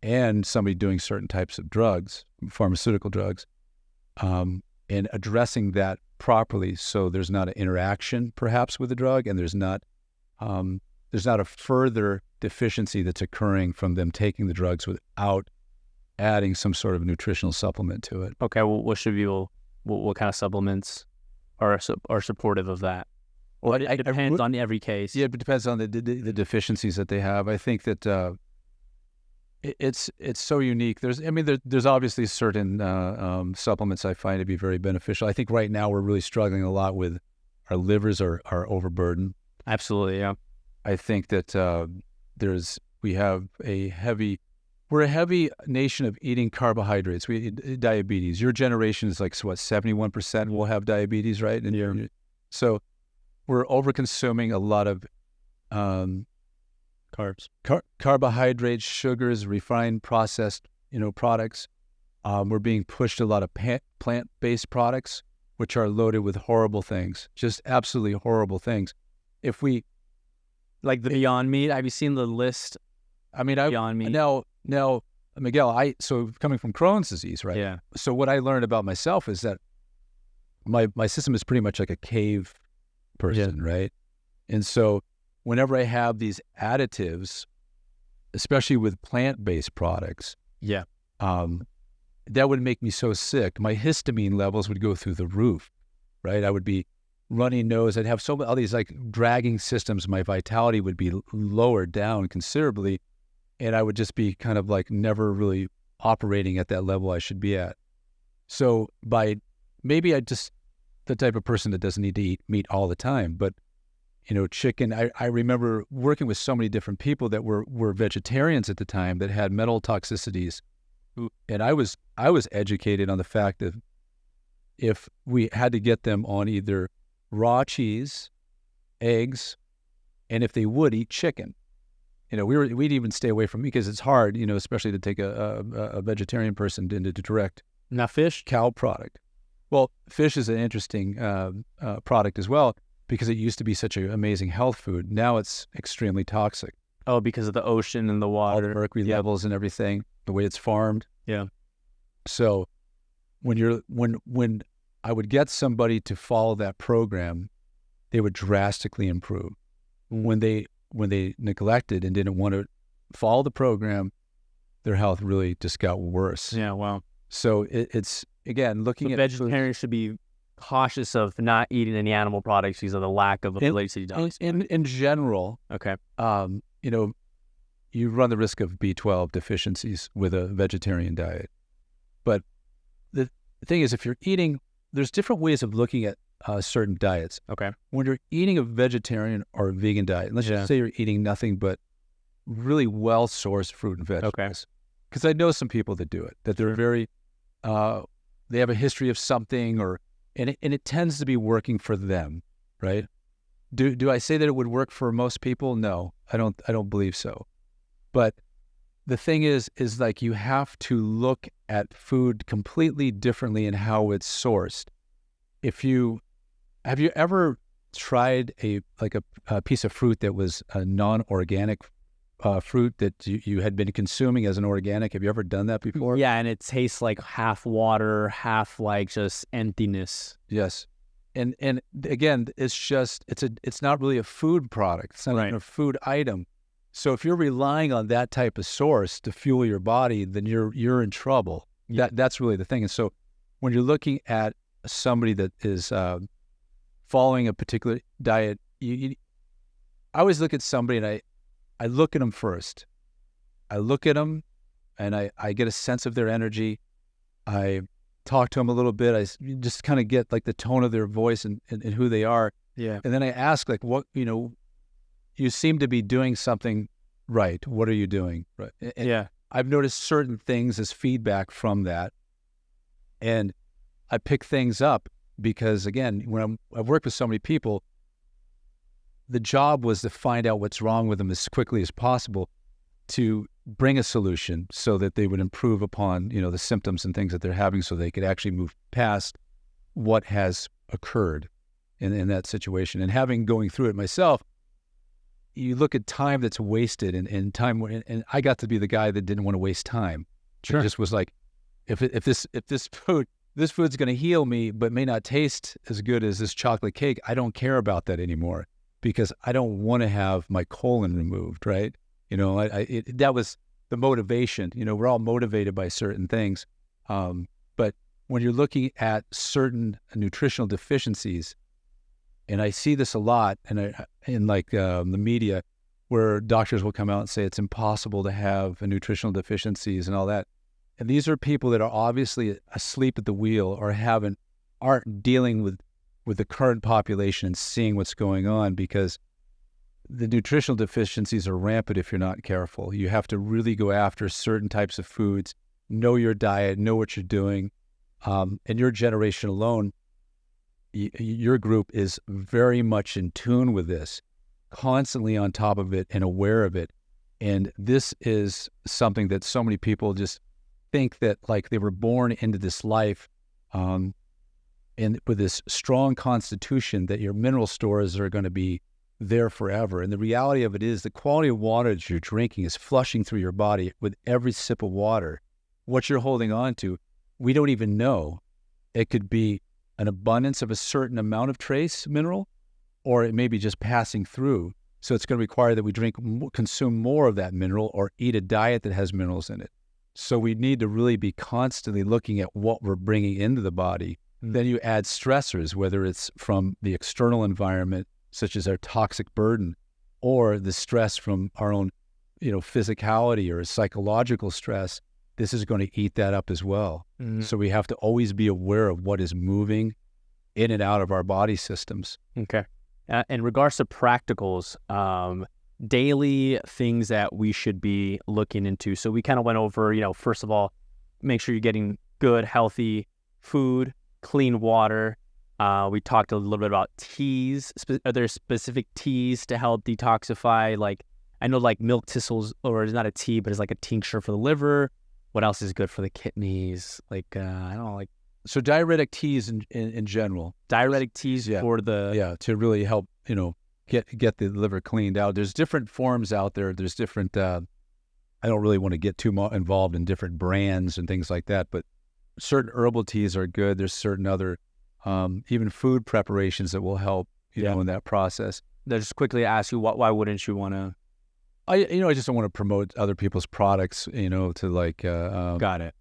and somebody doing certain types of drugs, pharmaceutical drugs, and addressing that properly, so there's not an interaction perhaps with the drug, and there's not a further deficiency that's occurring from them taking the drugs without adding some sort of nutritional supplement to it. Okay, well, what kind of supplements are supportive of that? Well, it depends on every case. Yeah, it depends on the deficiencies that they have. I think that it's so unique. There's obviously certain supplements I find to be very beneficial. I think right now we're really struggling a lot with our livers are overburdened. Absolutely, yeah. I think that we're a heavy nation of eating carbohydrates. We eat diabetes. Your generation is like, 71% will have diabetes, right? And so we're over-consuming a lot of carbs, carbohydrates, sugars, refined, processed, products. We're being pushed a lot of plant-based products, which are loaded with horrible things, just absolutely horrible things. If we, Like the Beyond Meat. Have you seen the list? I mean, Beyond Meat. now, Miguel, so coming from Crohn's disease, right? Yeah. So what I learned about myself is that my system is pretty much like a cave person, right? And so whenever I have these additives, especially with plant-based products, that would make me so sick. My histamine levels would go through the roof, right? I would be runny nose. I'd have all these like dragging systems. My vitality would be lowered down considerably, and I would just be kind of like never really operating at that level I should be at. So maybe I just the type of person that doesn't need to eat meat all the time, but chicken. I remember working with so many different people that were vegetarians at the time that had metal toxicities, and I was educated on the fact that if we had to get them on either raw cheese, eggs, and if they would eat chicken, we'd even stay away from meat because it's hard, especially to take a vegetarian person into direct. Now fish, cow product. Well, fish is an interesting product as well because it used to be such an amazing health food. Now it's extremely toxic. Oh, because of the ocean and the water, all the mercury levels and everything, the way it's farmed. Yeah. So when I would get somebody to follow that program, they would drastically improve. When they neglected and didn't want to follow the program, their health really just got worse. Yeah, wow. So it's again looking at vegetarians should be cautious of not eating any animal products because of the lack of ability to detoxify. In general, okay. You run the risk of B12 deficiencies with a vegetarian diet. But the thing is, if you're eating, there's different ways of looking at certain diets. Okay. When you're eating a vegetarian or a vegan diet, let's just say you're eating nothing but really well-sourced fruit and vegetables. Okay. Because I know some people that do it, that they're very, they have a history of something, and it tends to be working for them, right? Do I say that it would work for most people? No, I don't believe so. But the thing is like you have to look at food completely differently in how it's sourced. Have you ever tried a piece of fruit that was a non-organic fruit that you had been consuming as an organic? Have you ever done that before? Yeah, and it tastes like half water, half like just emptiness. Yes. And again, it's not really a food product. It's not even a food item. So if you're relying on that type of source to fuel your body, then you're in trouble. Yeah. That's really the thing. And so when you're looking at somebody that is following a particular diet, I always look at somebody and I look at them first. I look at them and I get a sense of their energy. I talk to them a little bit. I just kind of get like the tone of their voice and who they are. Yeah. And then I ask like, what, you seem to be doing something right. What are you doing? Right. And I've noticed certain things as feedback from that. And I pick things up because again, when I've worked with so many people, the job was to find out what's wrong with them as quickly as possible to bring a solution so that they would improve upon, the symptoms and things that they're having so they could actually move past what has occurred in that situation. And going through it myself, you look at time that's wasted and time, and I got to be the guy that didn't want to waste time. Sure. It just was like, if this food's going to heal me, but may not taste as good as this chocolate cake, I don't care about that anymore because I don't want to have my colon removed, right? That was the motivation. We're all motivated by certain things. But when you're looking at certain nutritional deficiencies, and I see this a lot in the media where doctors will come out and say it's impossible to have nutritional deficiencies and all that. And these are people that are obviously asleep at the wheel or aren't dealing with the current population and seeing what's going on because the nutritional deficiencies are rampant if you're not careful. You have to really go after certain types of foods, know your diet, know what you're doing. And your generation alone, your group is very much in tune with this, constantly on top of it and aware of it. And this is something that so many people just think that like they were born into this life. and with this strong constitution that your mineral stores are going to be there forever. And the reality of it is the quality of water that you're drinking is flushing through your body with every sip of water. What you're holding on to, we don't even know. It could be an abundance of a certain amount of trace mineral, or it may be just passing through. So it's going to require that we consume more of that mineral or eat a diet that has minerals in it. So we need to really be constantly looking at what we're bringing into the body. Then you add stressors, whether it's from the external environment, such as our toxic burden, or the stress from our own, physicality or psychological stress. This is going to eat that up as well. So we have to always be aware of what is moving in and out of our body systems. Okay. In regards to practicals, daily things that we should be looking into. So we kind of went over, first of all, make sure you're getting good, healthy food, clean water. We talked a little bit about teas. Are there specific teas to help detoxify? Like, I know like milk thistles, or it's not a tea, but it's like a tincture for the liver. What else is good for the kidneys? Like, I don't know, like. So diuretic teas in general. Diuretic teas for the. Yeah, to really help, get the liver cleaned out. There's different forms out there. There's different, I don't really want to get too involved in different brands and things like that, but certain herbal teas are good. There's certain other, even food preparations that will help, in that process. I'll just quickly ask you, why wouldn't you want to? I just don't want to promote other people's products, to like, got it.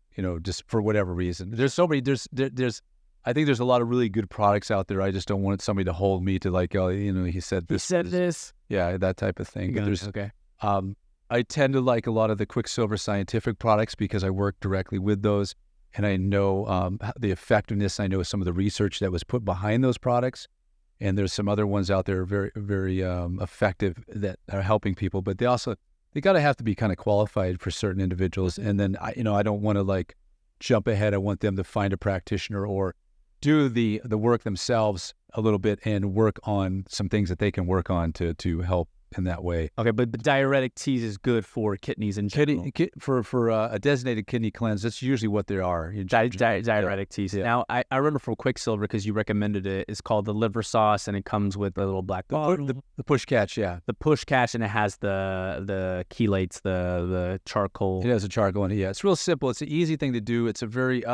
Just for whatever reason. There's so many, I think there's a lot of really good products out there. I just don't want somebody to hold me to like, he said this. He said this. Yeah, that type of thing. But okay. I tend to like a lot of the Quicksilver Scientific products because I work directly with those, and I know the effectiveness. I know some of the research that was put behind those products, and there's some other ones out there very, very effective that are helping people. But they got to have to be kind of qualified for certain individuals. And then I don't want to like jump ahead. I want them to find a practitioner or do the work themselves a little bit and work on some things that they can work on to help in that way. Okay, but diuretic teas is good for kidneys in general. For a designated kidney cleanse, that's usually what they are. Diuretic teas. Yeah. Now, I remember from Quicksilver, because you recommended it, it's called the liver sauce, and it comes with a little black bottle. The push catch, yeah. The push catch, and it has the chelates, the charcoal. It has a charcoal in it, yeah. It's real simple. It's an easy thing to do. It's a very...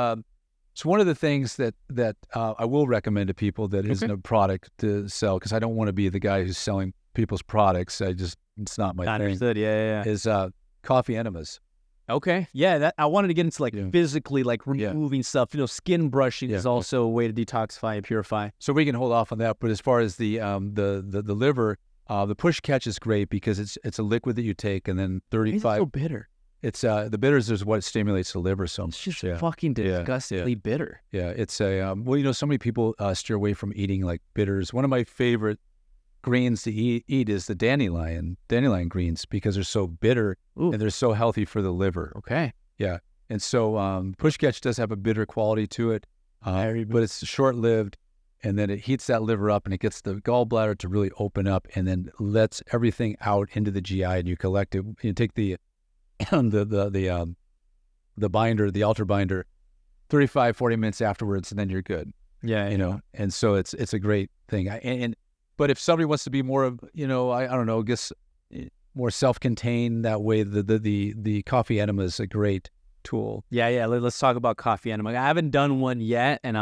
it's one of the things that I will recommend to people that isn't a product to sell, because I don't want to be the guy who's selling people's products. It's not my thing. Understood. Yeah. Is coffee enemas. Okay. Yeah, that I wanted to get into like physically like removing stuff. Skin brushing is also a way to detoxify and purify. So we can hold off on that. But as far as the liver, the push catch is great because it's a liquid that you take, and then 35. It's so bitter. It's the bitters is what stimulates the liver so much. It's just fucking disgustingly bitter. Yeah, it's so many people steer away from eating like bitters. One of my favorite greens to eat is the dandelion greens, because they're so bitter and they're so healthy for the liver. Okay. Yeah, and so push catch does have a bitter quality to it, but it's short-lived, and then it heats that liver up, and it gets the gallbladder to really open up, and then lets everything out into the GI, and you collect it. You take the binder, the altar binder, 35-40 minutes afterwards, and then you're good. Yeah, and so it's a great thing. But if somebody wants to be more of, I don't know, I guess more self-contained that way, the coffee enema is a great tool. Yeah. Let's talk about coffee enema. I haven't done one yet, and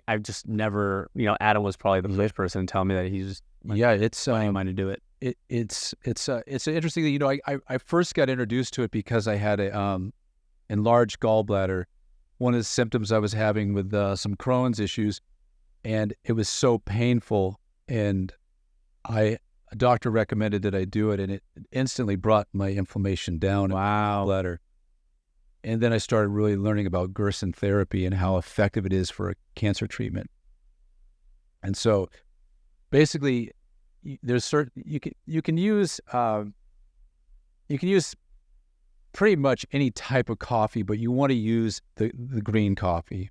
I've just never, Adam was probably the first person to tell me that he's it's mind to do it. It's an interesting thing. I first got introduced to it because I had a enlarged gallbladder. One of the symptoms I was having with some Crohn's issues, and it was so painful. And a doctor recommended that I do it, and it instantly brought my inflammation down. Wow. In my bladder. And then I started really learning about Gerson therapy and how effective it is for a cancer treatment. And so, basically, there's certain you can use pretty much any type of coffee, but you want to use the green coffee,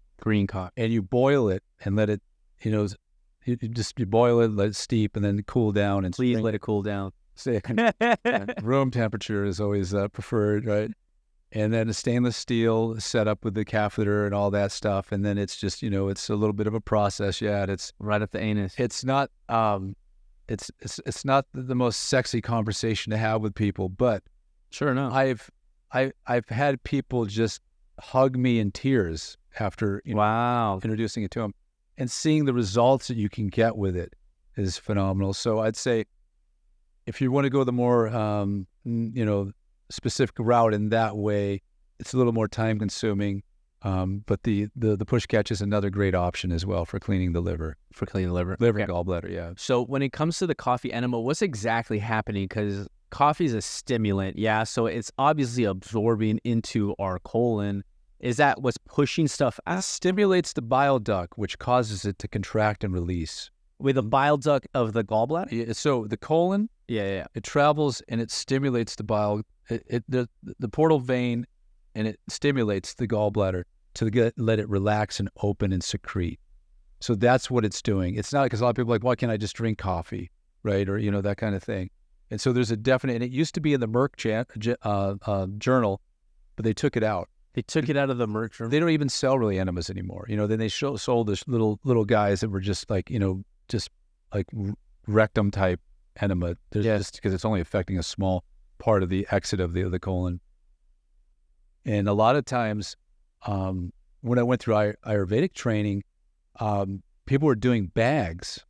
and you boil it and let it, you boil it, let it steep, and then cool down. And please let it cool down. Room temperature is always preferred, right? and then a stainless steel set up with the catheter and all that stuff. And then it's just, it's a little bit of a process. Yeah, it's right up the anus. It's not it's not the most sexy conversation to have with people, but sure enough, I've had people just hug me in tears after introducing it to them, and seeing the results that you can get with it is phenomenal. So I'd say if you want to go the more specific route in that way, it's a little more time consuming. But the push catch is another great option as well for cleaning the liver. Gallbladder, yeah. So when it comes to the coffee enema, what's exactly happening? Because coffee is a stimulant, yeah. So it's obviously absorbing into our colon. Is that what's pushing stuff out? It stimulates the bile duct, which causes it to contract and release. With the bile duct of the gallbladder? Yeah, so the colon, it travels and it stimulates the bile, the portal vein, and it stimulates the gallbladder to let it relax and open and secrete. So that's what it's doing. It's not because a lot of people are like, why can't I just drink coffee, right? Or, that kind of thing. And so there's a definite, and it used to be in the Merck journal, but they took it out. They took it out of the Merck journal? They don't even sell really enemas anymore. Then they sold this little guys that were just like, just like rectum type enema. Just because it's only affecting a small part of the exit of the colon. And a lot of times, when I went through Ayurvedic training, people were doing bags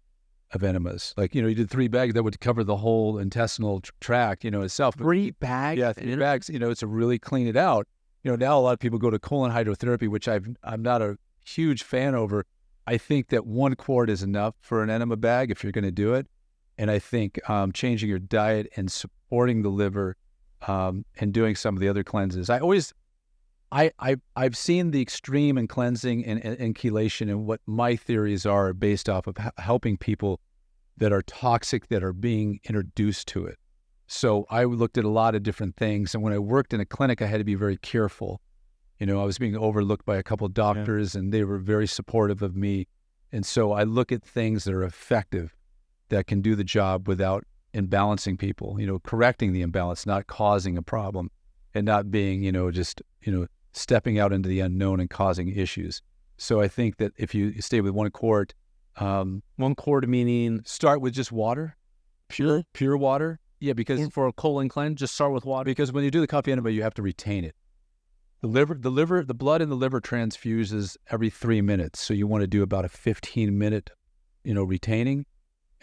of enemas. Like, you did 3 bags that would cover the whole intestinal tract, itself. 3 bags? Yeah, 3 bags, to really clean it out. Now a lot of people go to colon hydrotherapy, which I'm not a huge fan over. I think that 1 quart is enough for an enema bag if you're going to do it. And I think changing your diet and supporting the liver and doing some of the other cleanses. I've seen the extreme in cleansing and chelation, and what my theories are based off of helping people that are toxic, that are being introduced to it. So I looked at a lot of different things. And when I worked in a clinic, I had to be very careful. I was being overlooked by a couple of doctors, and they were very supportive of me. And so I look at things that are effective, that can do the job without imbalancing people, correcting the imbalance, not causing a problem, and not being, stepping out into the unknown and causing issues. So I think that if you stay with 1 quart, 1 quart meaning start with just water, pure water. Yeah, because for a colon cleanse, just start with water. Because when you do the coffee enema, you have to retain it. The blood in the liver transfuses every 3 minutes. So you want to do about a 15-minute, retaining.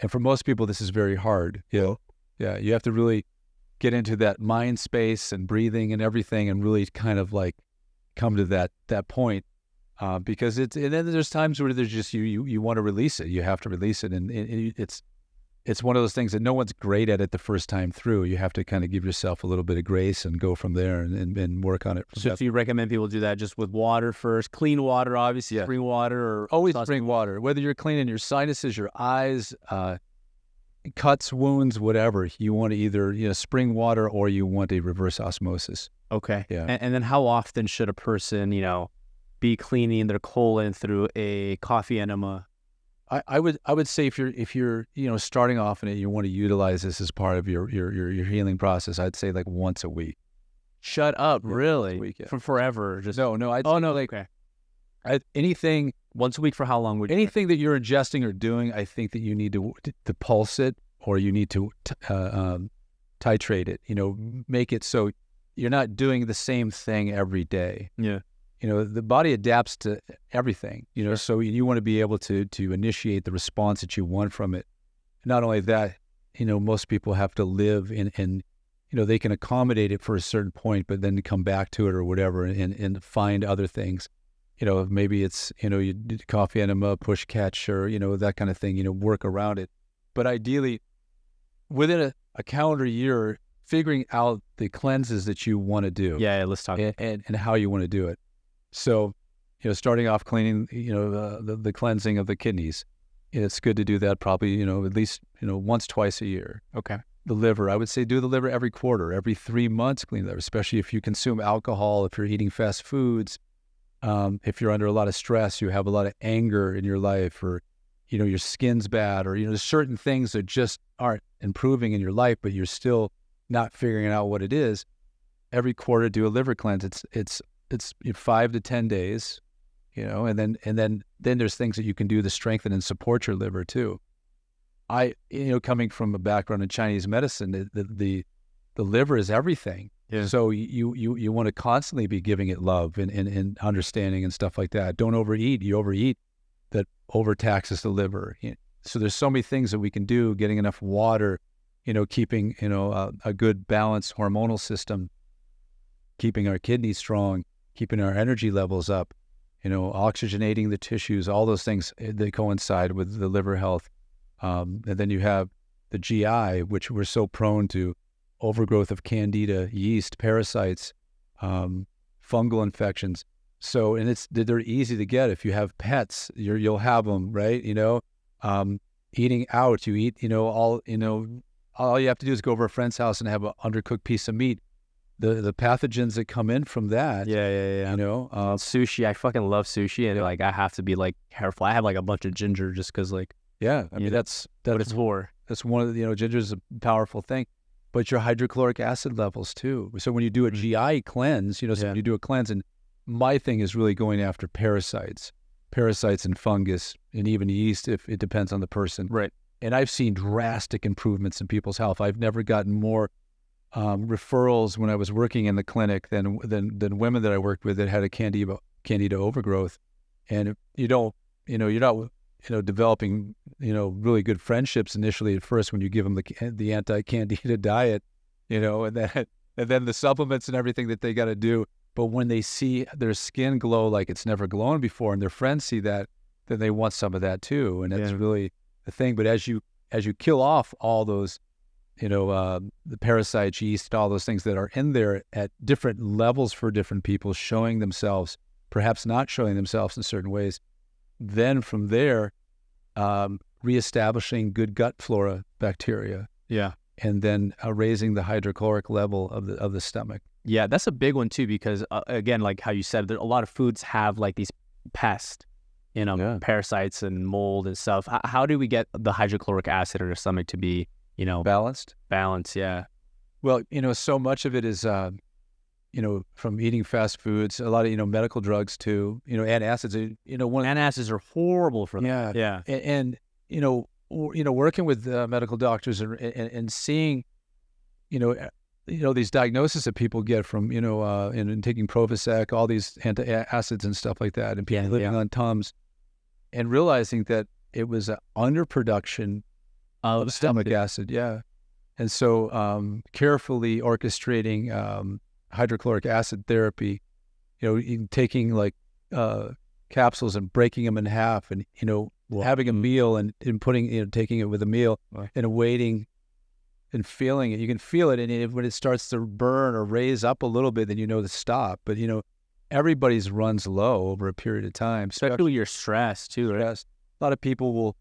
And for most people, this is very hard. Yeah, you have to really get into that mind space and breathing and everything, and really kind of like come to that point. Because and then there's times where there's just you want to release it. You have to release it, and it's one of those things that no one's great at it the first time through. You have to kind of give yourself a little bit of grace and go from there and work on it. So do you recommend people do that just with water first? Clean water, obviously, spring water? Or always spring water. Whether you're cleaning your sinuses, your eyes, cuts, wounds, whatever, you want to either spring water or you want a reverse osmosis. Okay. Yeah. And then how often should a person, be cleaning their colon through a coffee enema? I would say if you're starting off in it, you want to utilize this as part of your healing process. I'd say like once a week. Shut up! Yeah, really? Once a week, yeah. For forever? Just no. Okay. Anything once a week for how long would you? Anything that you're ingesting or doing, I think that you need to pulse it, or you need to titrate it. Make it so you're not doing the same thing every day. Yeah. The body adapts to everything, so you want to be able to initiate the response that you want from it. Not only that, most people have to live in they can accommodate it for a certain point, but then come back to it or whatever and find other things. Maybe it's, you do coffee enema, push catch, or, that kind of thing, work around it. But ideally, within a calendar year, figuring out the cleanses that you want to do. Yeah, let's talk. And how you want to do it. So, starting off cleaning, the cleansing of the kidneys. It's good to do that probably, at least, once, twice a year. Okay. The liver, I would say do the liver every quarter, every 3 months, clean the liver, especially if you consume alcohol, if you're eating fast foods, if you're under a lot of stress, you have a lot of anger in your life, or, your skin's bad, or, there's certain things that just aren't improving in your life, but you're still not figuring out what it is. every quarter do a liver cleanse. It's 5 to 10 days, and then there's things that you can do to strengthen and support your liver too. Coming from a background in Chinese medicine, the liver is everything. Yeah. So you want to constantly be giving it love and understanding and stuff like that. Don't overeat. You overeat, that overtaxes the liver. So there's so many things that we can do, getting enough water, keeping, a good balanced hormonal system, keeping our kidneys strong, keeping our energy levels up, oxygenating the tissues, all those things, they coincide with the liver health. And then you have the GI, which we're so prone to overgrowth of candida, yeast, parasites, fungal infections. So, and they're easy to get. If you have pets, you'll have them, right? Eating out, you eat, all you have to do is go over a friend's house and have an undercooked piece of meat. The pathogens that come in from that. Yeah. Sushi, I fucking love sushi, and I have to be careful. I have a bunch of ginger just because yeah, I mean that's what it's for. That's one of the, ginger is a powerful thing, but your hydrochloric acid levels too. So when you do a GI cleanse, when you do a cleanse, and my thing is really going after parasites and fungus and even yeast, if it depends on the person. Right. And I've seen drastic improvements in people's health. I've never gotten more referrals when I was working in the clinic than women that I worked with that had a candida overgrowth. And you're not developing, really good friendships initially at first when you give them the anti-candida diet, and then the supplements and everything that they got to do. But when they see their skin glow like it's never glowing before, and their friends see that, then they want some of that too. And that's really the thing. But as you kill off all those, the parasites, yeast, all those things that are in there at different levels for different people, showing themselves, perhaps not showing themselves in certain ways, then from there, reestablishing good gut flora bacteria. Yeah. And then raising the hydrochloric level of the stomach. Yeah, that's a big one too, because again, like how you said, a lot of foods have these pests, parasites and mold and stuff. How do we get the hydrochloric acid in our stomach to be, balanced? Balanced, yeah. Well, so much of it is, from eating fast foods, a lot of, medical drugs too, antacids, antacids are horrible for them. Yeah. And working with medical doctors and seeing, these diagnoses that people get from, and taking Prozac, all these antacids and stuff like that, and people living on Tums, and realizing that it was an underproduction of stomach acid. Yeah. And so carefully orchestrating hydrochloric acid therapy, taking capsules and breaking them in half, and, having a meal and putting, taking it with a meal and waiting and feeling it. You can feel it, and when it starts to burn or raise up a little bit, then to stop. But everybody's runs low over a period of time, especially when you're stressed too, right? A lot of people will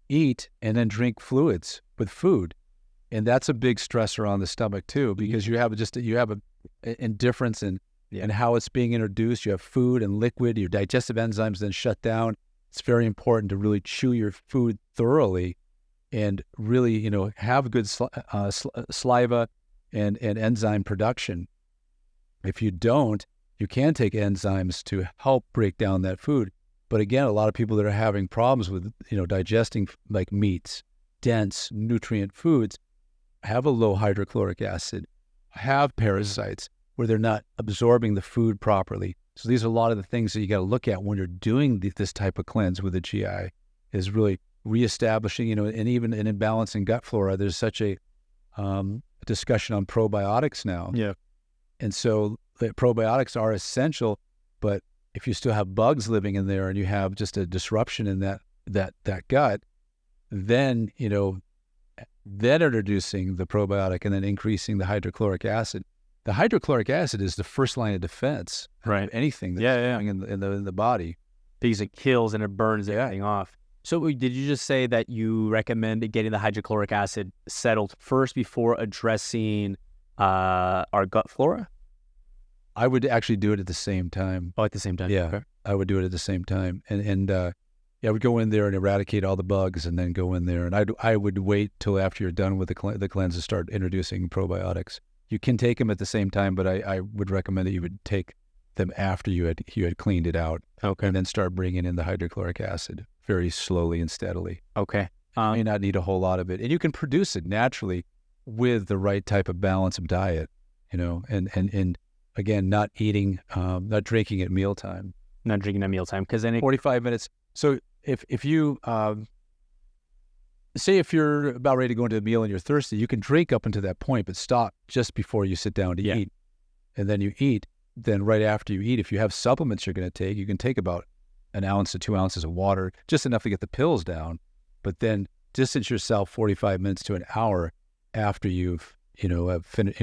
eat and then drink fluids with food, and that's a big stressor on the stomach too, because you have an indifference in how it's being introduced. You have food and liquid, your digestive enzymes then shut down. It's very important to really chew your food thoroughly and really, have good saliva and enzyme production. If you don't, you can take enzymes to help break down that food. But again, a lot of people that are having problems with, digesting like meats, dense nutrient foods, have a low hydrochloric acid, have parasites where they're not absorbing the food properly. So these are a lot of the things that you got to look at when you're doing this type of cleanse with the GI, is really reestablishing, and even an imbalance in gut flora. There's such a discussion on probiotics now. Yeah. And so the probiotics are essential, but if you still have bugs living in there and you have just a disruption in that gut, then, then introducing the probiotic and then increasing the hydrochloric acid. The hydrochloric acid is the first line of defense. Right. Anything that's going in the body. Because it kills and it burns everything off. So did you just say that you recommend getting the hydrochloric acid settled first before addressing our gut flora? I would actually do it at the same time. Oh, at the same time? Yeah, okay. I would do it at the same time. And I would go in there and eradicate all the bugs and then go in there. And I would wait till after you're done with the cleanse to start introducing probiotics. You can take them at the same time, but I would recommend that you would take them after you had cleaned it out. Okay. And then start bringing in the hydrochloric acid very slowly and steadily. Okay. You may not need a whole lot of it. And you can produce it naturally with the right type of balance of diet, and again, not drinking at mealtime. Not drinking at mealtime, because then 45 minutes. So if you, say if you're about ready to go into a meal and you're thirsty, you can drink up until that point, but stop just before you sit down to eat. And then you eat. Then right after you eat, if you have supplements you're going to take, you can take about 1 ounce to 2 ounces of water, just enough to get the pills down. But then distance yourself 45 minutes to an hour after you've, finished,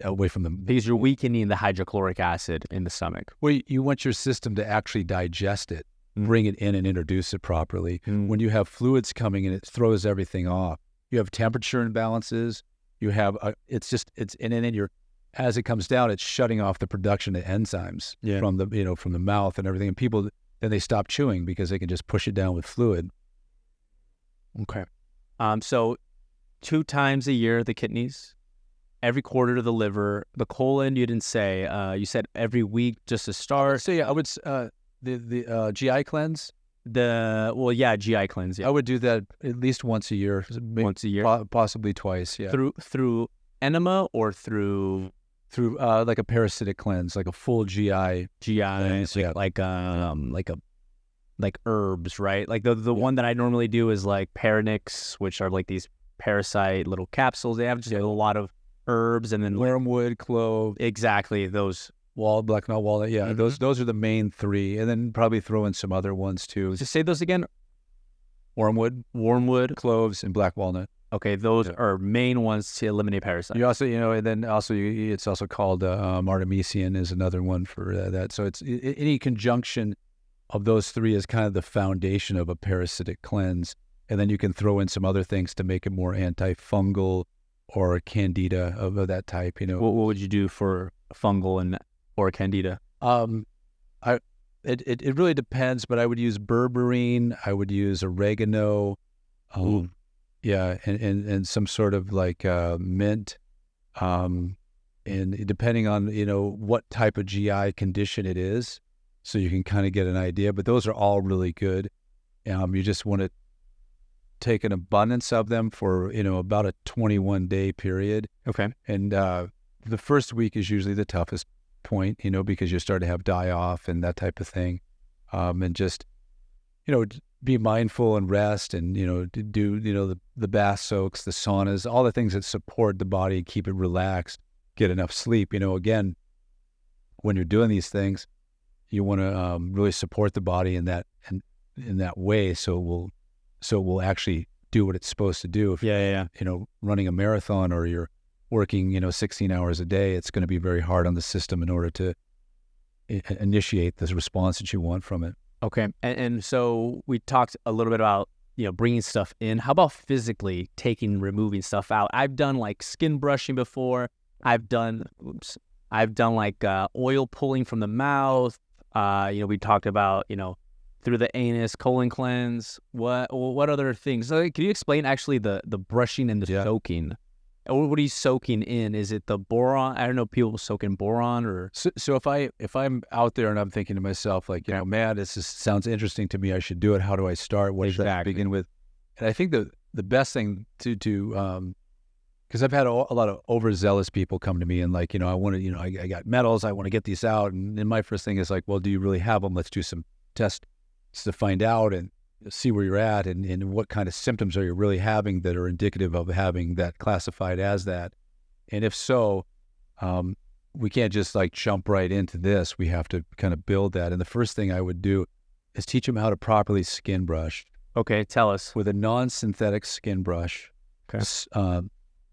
away from them. because you're weakening the hydrochloric acid in the stomach. Well, you want your system to actually digest it, bring it in and introduce it properly. When you have fluids coming in, it throws everything off. You have temperature imbalances. You have, and then as it comes down, it's shutting off the production of enzymes from the mouth and everything. And people, then they stop chewing because they can just push it down with fluid. Okay. So 2 times a year, the kidneys, every quarter to the liver, the colon, you didn't say, you said every week just to start. So yeah, I would, the GI cleanse. GI cleanse. Yeah. I would do that at least once a year. Once a year? Possibly twice, yeah. Through enema or through like a parasitic cleanse, like a full GI cleanse, yeah. like herbs, right? Like the one that I normally do is like Paranix, which are like these parasite little capsules. They have just a lot of herbs, and then wormwood, clove, exactly those black knot walnut. Yeah, those are the main 3, and then probably throw in some other ones too. Just say those again. Wormwood, cloves, and black walnut. Okay, those are main ones to eliminate parasites. You also, and then also it's also called artemisian is another one for that. So it's any conjunction of those 3 is kind of the foundation of a parasitic cleanse, and then you can throw in some other things to make it more antifungal or candida of that type. What would you do for fungal or candida? It really depends, but I would use berberine. I would use oregano. Yeah, and some sort of like mint, and depending on what type of GI condition it is, so you can kind of get an idea. But those are all really good. You just want to take an abundance of them for about a 21-day period. Okay. And the first week is usually the toughest point, because you start to have die off and that type of thing, and just be mindful and rest, and do the bath soaks, the saunas, all the things that support the body, keep it relaxed, get enough sleep. Again, when you're doing these things, you want to really support the body in that way, so it will actually do what it's supposed to do. If you're running a marathon or you're working 16 hours a day, it's going to be very hard on the system in order to initiate this response that you want from it. Okay. And so we talked a little bit about, bringing stuff in. How about physically removing stuff out? I've done like skin brushing before. I've done like oil pulling from the mouth. We talked about, through the anus, colon cleanse. What other things? So can you explain actually the brushing and the soaking? What are you soaking in? Is it the boron? I don't know. People soak in boron or. So if I'm out there and I'm thinking to myself like, man, this sounds interesting to me. I should do it. How do I start? What should I begin with? And I think the best thing to because I've had a lot of overzealous people come to me and like, I want to, I got metals. I want to get these out. And then my first thing is like, well, do you really have them? Let's do some tests to find out and see where you're at and what kind of symptoms are you really having that are indicative of having that classified as that. And if so, we can't just like jump right into this. We have to kind of build that. And the first thing I would do is teach them how to properly skin brush. Okay, tell us. With a non-synthetic skin brush. Okay.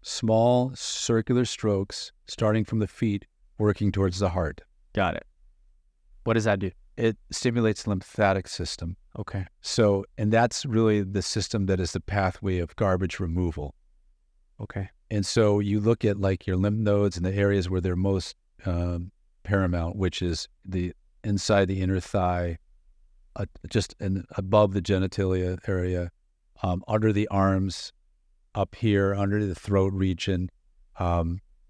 Small circular strokes starting from the feet, working towards the heart. Got it. What does that do? It stimulates the lymphatic system. Okay. So, and that's really the system that is the pathway of garbage removal. Okay. And so you look at like your lymph nodes and the areas where they're most paramount, which is the inside the inner thigh, above the genitalia area, under the arms, up here, under the throat region,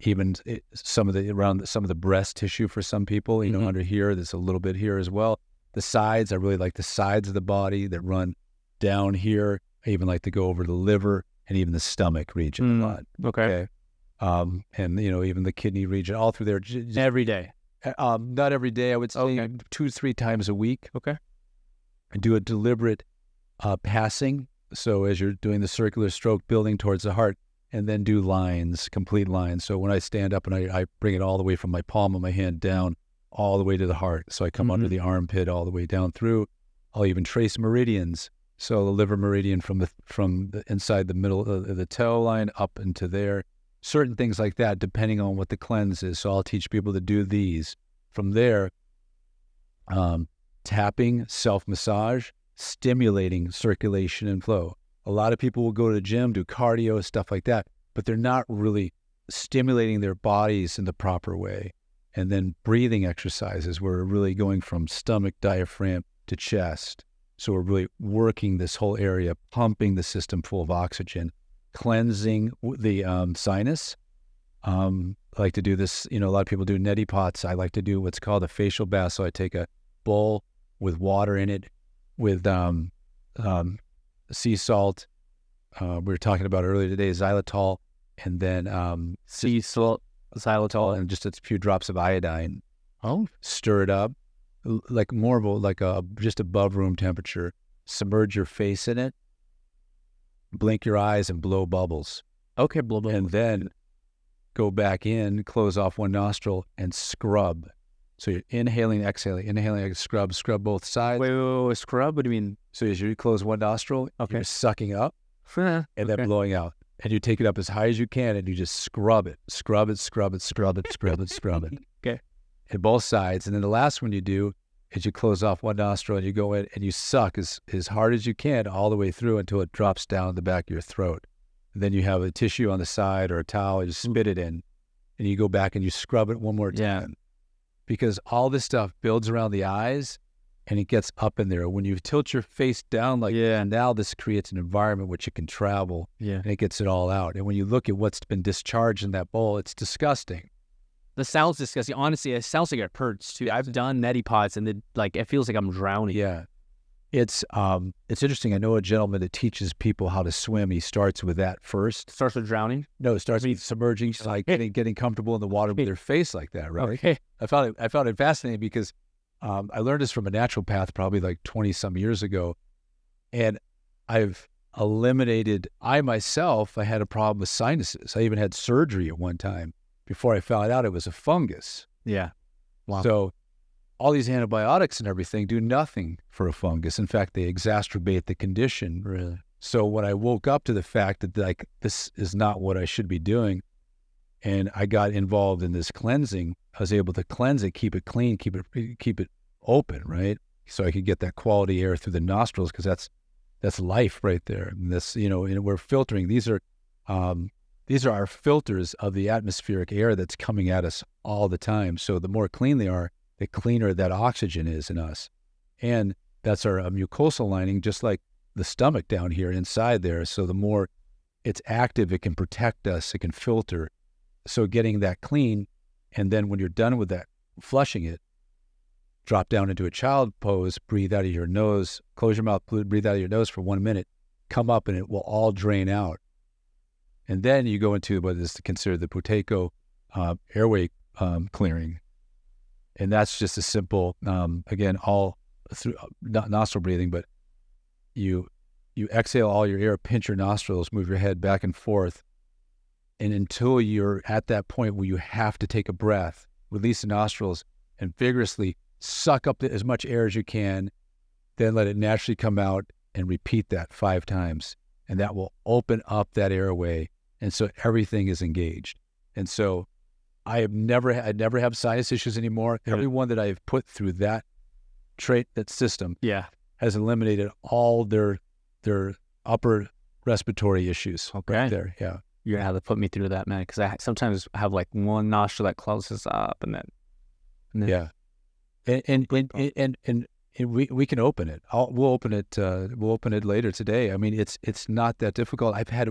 even some of the breast tissue for some people, you know, under here, there's a little bit here as well. The sides, I really like the sides of the body that run down here. I even like to go over the liver and even the stomach region a lot. Okay. And, you know, even the kidney region, all through there. Every day? Not every day. I would say 2-3 times a week. Okay. I do a deliberate passing. So as you're doing the circular stroke, building towards the heart, and then do lines, complete lines. So when I stand up and I bring it all the way from my palm of my hand down, all the way to the heart. So I come under the armpit all the way down through. I'll even trace meridians. So the liver meridian from the inside the middle of the toe line up into there. Certain things like that, depending on what the cleanse is. So I'll teach people to do these. From there, tapping, self-massage, stimulating circulation and flow. A lot of people will go to the gym, do cardio, stuff like that, but they're not really stimulating their bodies in the proper way. And then breathing exercises, we're really going from stomach, diaphragm to chest. So we're really working this whole area, pumping the system full of oxygen, cleansing the sinus. I like to do this, you know, a lot of people do neti pots. I like to do what's called a facial bath. So I take a bowl with water in it, with sea salt. We were talking about earlier today, xylitol, and then Sea salt, xylitol, and just a few drops of iodine. Oh. Stir it up, like more of just above room temperature. Submerge your face in it. Blink your eyes and blow bubbles. Okay, blow bubbles. And then go back in, close off one nostril, and scrub. So you're inhaling, exhaling, scrub both sides. Wait, scrub? What do you mean? So as you close one nostril, you're sucking up and then blowing out. And you take it up as high as you can and you just scrub it. Okay. And both sides. And then the last one you do is you close off one nostril and you go in and you suck as hard as you can all the way through until it drops down the back of your throat. And then you have a tissue on the side or a towel, you spit it in, and you go back and you scrub it one more time. Yeah. Because all this stuff builds around the eyes and it gets up in there. When you tilt your face down like that, now this creates an environment which it can travel and it gets it all out. And when you look at what's been discharged in that bowl, it's disgusting. That sounds disgusting. Honestly, it sounds like it hurts too. I've done neti pots and it feels like I'm drowning. Yeah. It's interesting. I know a gentleman that teaches people how to swim. He starts with that first. Starts with drowning? No, it starts with submerging, like getting comfortable in the water with their face like that, right? Okay. I found it fascinating because I learned this from a naturopath probably like 20 some years ago. And I've eliminated, I had a problem with sinuses. I even had surgery at one time before I found out it was a fungus. Yeah. Wow. So all these antibiotics and everything do nothing for a fungus. In fact, they exacerbate the condition. Really? So when I woke up to the fact that like this is not what I should be doing, and I got involved in this cleansing, I was able to cleanse it, keep it clean, keep it open, right? So I could get that quality air through the nostrils, because that's life right there. And this, you know, and we're filtering. These are our filters of the atmospheric air that's coming at us all the time. So the more clean they are, the cleaner that oxygen is in us. And that's our mucosal lining, just like the stomach down here inside there. So the more it's active, it can protect us, it can filter. So getting that clean, and then when you're done with that, flushing it, drop down into a child pose, breathe out of your nose, close your mouth, breathe out of your nose for 1 minute, come up, and it will all drain out. And then you go into what is considered the Puteco airway clearing. And that's just a simple, again, all through nostril breathing, but you exhale all your air, pinch your nostrils, move your head back and forth. And until you're at that point where you have to take a breath, release the nostrils and vigorously suck up as much air as you can, then let it naturally come out, and repeat that 5 times. And that will open up that airway. And so everything is engaged. And so I never have sinus issues anymore. Everyone that I've put through that system has eliminated all their upper respiratory issues right there. Yeah. You're going to have to put me through that, man, because I sometimes have like one nostril that closes up and then yeah. And we can open it. We'll open it later today. I mean, it's not that difficult. I've had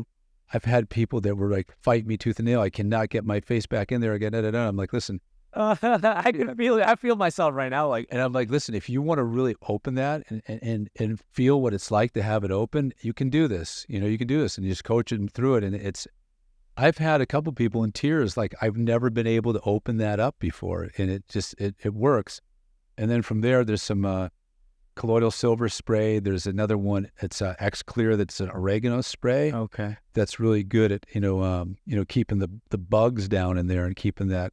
I've had people that were like, fight me tooth and nail. I cannot get my face back in there again. I'm like, listen, I can feel it. I feel myself right now. Like, and I'm like, listen, if you want to really open that and feel what it's like to have it open, you can do this. You can do this, and you just coach them through it. And I've had a couple people in tears, like, I've never been able to open that up before, and it works. And then from there, there's some colloidal silver spray. There's another one. It's X Clear. That's an oregano spray. okay. That's really good at keeping the bugs down in there and keeping that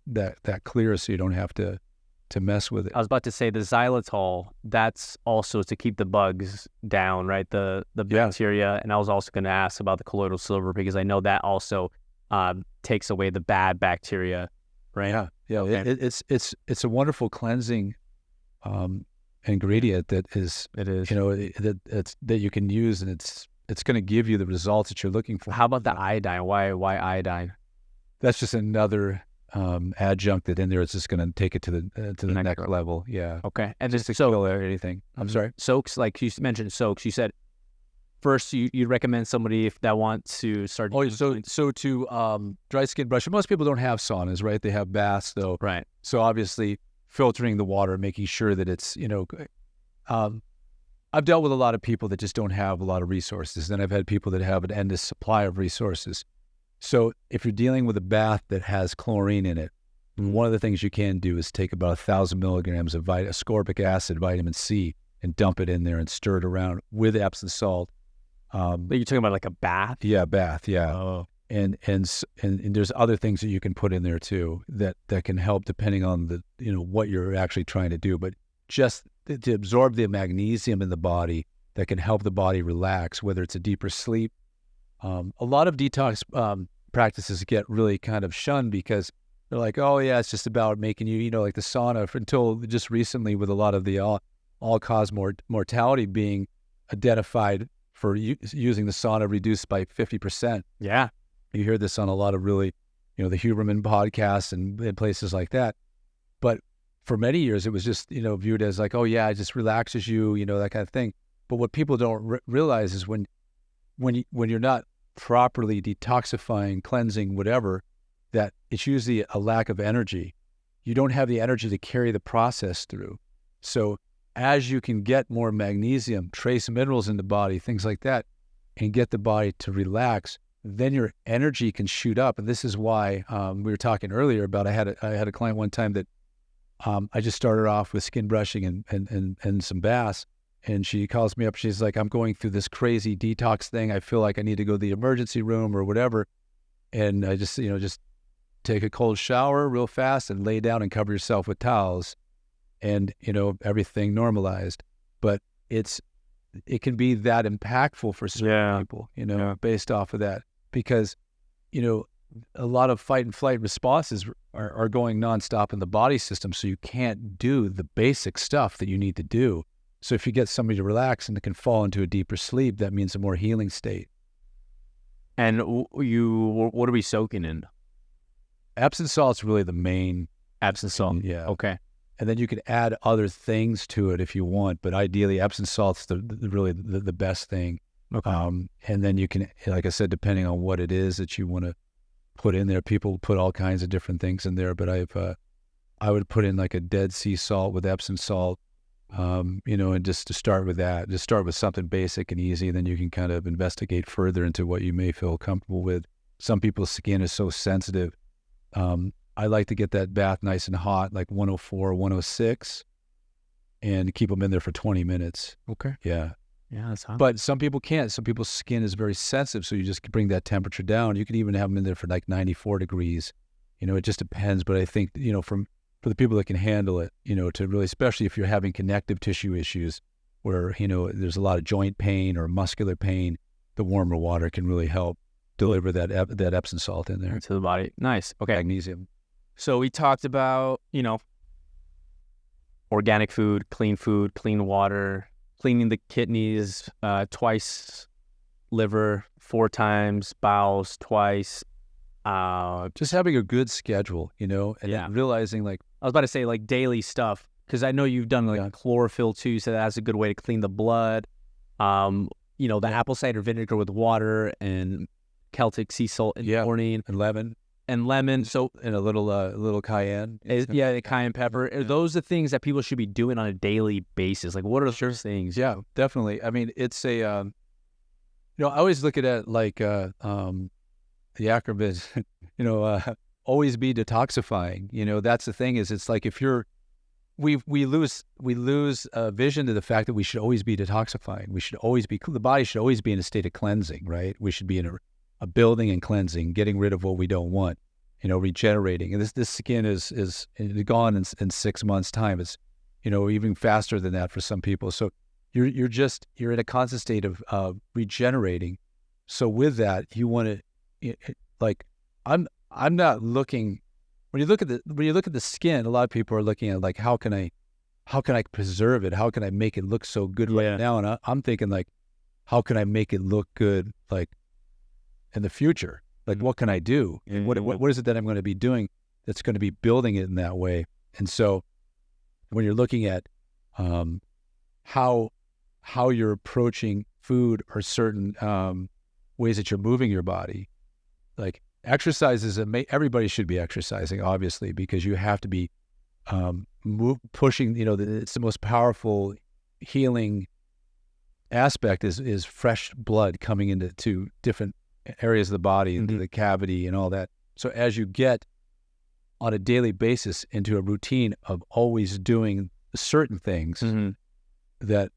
clear, so you don't have to mess with it. I was about to say the xylitol, that's also to keep the bugs down, right? The bacteria. And I was also going to ask about the colloidal silver, because I know that also takes away the bad bacteria, right? Yeah. Okay. It's a wonderful cleansing ingredient that is, that you can use, and it's going to give you the results that you're looking for. How about the iodine? Why iodine? That's just another adjunct that in there. It's just going to take it to the next level. Yeah. Okay. And just to kill anything. I'm sorry. Soaks, like you mentioned soaks. You said first you recommend somebody if that wants to start. Oh, so to dry skin brush. Most people don't have saunas, right? They have baths, though. Right. So obviously, filtering the water, making sure that it's, I've dealt with a lot of people that just don't have a lot of resources. Then I've had people that have an endless supply of resources. So if you're dealing with a bath that has chlorine in it, one of the things you can do is take about 1,000 milligrams of ascorbic acid, vitamin C, and dump it in there and stir it around with Epsom salt. You're talking about like a bath? Yeah, bath. Yeah. Oh. And there's other things that you can put in there too that can help depending on the what you're actually trying to do. But just to absorb the magnesium in the body, that can help the body relax, whether it's a deeper sleep. A lot of detox practices get really kind of shunned because they're like, oh yeah, it's just about making you like the sauna. Until just recently, with a lot of the all-cause mortality being identified for using the sauna reduced by 50%. Yeah. You hear this on a lot of really, the Huberman podcasts and places like that. But for many years, it was just, viewed as like, oh yeah, it just relaxes you, that kind of thing. But what people don't realize is when you're not properly detoxifying, cleansing, whatever, that it's usually a lack of energy. You don't have the energy to carry the process through. So as you can get more magnesium, trace minerals in the body, things like that, and get the body to relax, then your energy can shoot up. And this is why we were talking earlier about I had a client one time that I just started off with skin brushing and some baths. And she calls me up. She's like, I'm going through this crazy detox thing. I feel like I need to go to the emergency room or whatever. And I just, just take a cold shower real fast and lay down and cover yourself with towels. And, everything normalized. But it can be that impactful for certain people, based off of that. Because, a lot of fight and flight responses are going nonstop in the body system. So you can't do the basic stuff that you need to do. So if you get somebody to relax and they can fall into a deeper sleep, that means a more healing state. And what are we soaking in? Epsom salt's really the main. Epsom salt. Yeah. Okay. And then you can add other things to it if you want, but ideally Epsom salt's really the best thing. Okay. And then you can, like I said, depending on what it is that you want to put in there, people put all kinds of different things in there, but I would put in like a Dead Sea salt with Epsom salt, and just to start with that, just start with something basic and easy, and then you can kind of investigate further into what you may feel comfortable with. Some people's skin is so sensitive. I like to get that bath nice and hot, like 104, 106, and keep them in there for 20 minutes. Okay. Yeah. Yeah, that's hot. But some people can't. Some people's skin is very sensitive, so you just bring that temperature down. You can even have them in there for like 94 degrees. It just depends. But I think, for the people that can handle it, to really, especially if you're having connective tissue issues where, there's a lot of joint pain or muscular pain, the warmer water can really help deliver that Epsom salt in there. To the body. Nice. Okay. Magnesium. So we talked about, organic food, clean water, cleaning the kidneys twice, liver 4 times, bowels twice. Just having a good schedule, and then realizing, like, I was about to say, like, daily stuff, because I know you've done like chlorophyll too, so that's a good way to clean the blood. The apple cider vinegar with water and Celtic sea salt in the morning. And lemon. So And a little cayenne. The cayenne pepper. Are those the things that people should be doing on a daily basis? Like, what are those things? Yeah, definitely. I mean, it's a, I always look at it like the acronym is, always be detoxifying. That's the thing is, it's like if we lose vision to the fact that we should always be detoxifying. The body should always be in a state of cleansing, right? We should be in a building and cleansing, getting rid of what we don't want, regenerating. And this skin is gone in 6 months' time. It's, even faster than that for some people. So you're in a constant state of regenerating. So with that, you want to, like, I'm not looking. When you look at the skin, a lot of people are looking at like, how can I preserve it? How can I make it look so good right now? And I'm thinking like, how can I make it look good like in the future? Like, what can I do? And what is it that I'm going to be doing that's going to be building it in that way? And so when you're looking at how you're approaching food or certain ways that you're moving your body, like exercise is everybody should be exercising, obviously, because you have to be pushing. It's the most powerful healing aspect is fresh blood coming into different areas of the body, into the cavity and all that. So as you get on a daily basis into a routine of always doing certain things that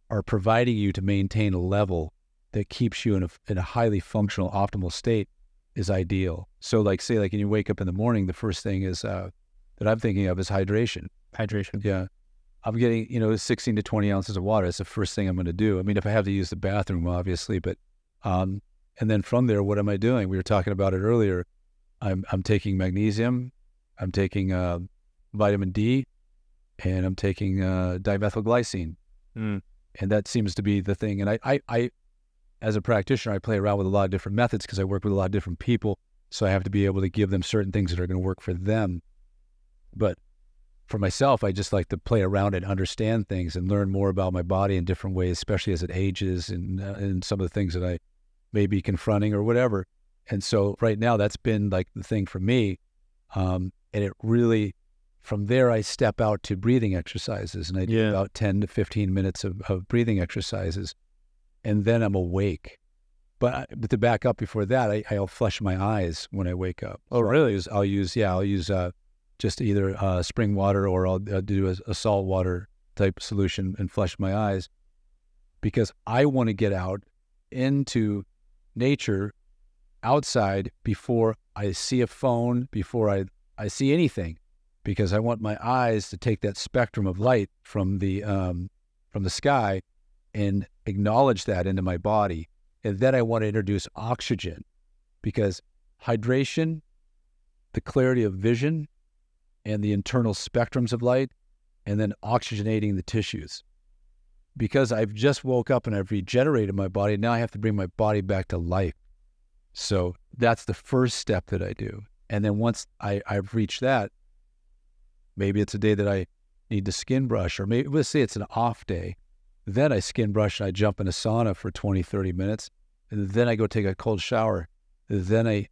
are providing you to maintain a level that keeps you in a highly functional, optimal state is ideal. So like, say like when you wake up in the morning, the first thing is that I'm thinking of is hydration. Yeah. I'm getting, 16 to 20 ounces of water. That's the first thing I'm going to do. I mean, if I have to use the bathroom, obviously, but, and then from there, what am I doing? We were talking about it earlier. I'm taking magnesium, I'm taking vitamin D, and I'm taking dimethylglycine. And that seems to be the thing. And I as a practitioner, I play around with a lot of different methods because I work with a lot of different people. So I have to be able to give them certain things that are going to work for them. But for myself, I just like to play around and understand things and learn more about my body in different ways, especially as it ages and some of the things that I may be confronting or whatever. And so right now, that's been like the thing for me. And it really, from there, I step out to breathing exercises, and I do about 10 to 15 minutes of breathing exercises. And then I'm awake. But to back up before that, I'll flush my eyes when I wake up. Oh, really? I'll use just either spring water, or I'll do a salt water type solution and flush my eyes, because I want to get out into nature outside before I see a phone, before I see anything, because I want my eyes to take that spectrum of light from the sky and acknowledge that into my body. And then I want to introduce oxygen, because hydration, the clarity of vision, and the internal spectrums of light, and then oxygenating the tissues. Because I've just woke up and I've regenerated my body, now I have to bring my body back to life. So that's the first step that I do. And then once I've reached that, maybe it's a day that I need to skin brush, or maybe let's say it's an off day. Then I skin brush and I jump in a sauna for 20, 30 minutes. And then I go take a cold shower. Then I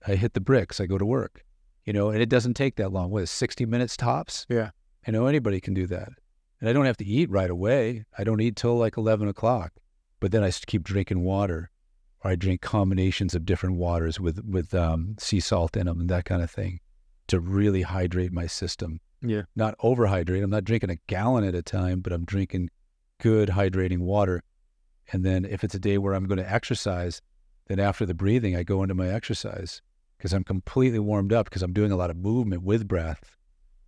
hit the bricks. I go to work, and it doesn't take that long. What is 60 minutes tops? Yeah. Anybody can do that. And I don't have to eat right away. I don't eat till like 11 o'clock. But then I keep drinking water, or I drink combinations of different waters with sea salt in them and that kind of thing to really hydrate my system. Yeah. Not overhydrate. I'm not drinking a gallon at a time, but I'm drinking good hydrating water. And then if it's a day where I'm going to exercise, then after the breathing, I go into my exercise because I'm completely warmed up, because I'm doing a lot of movement with breath.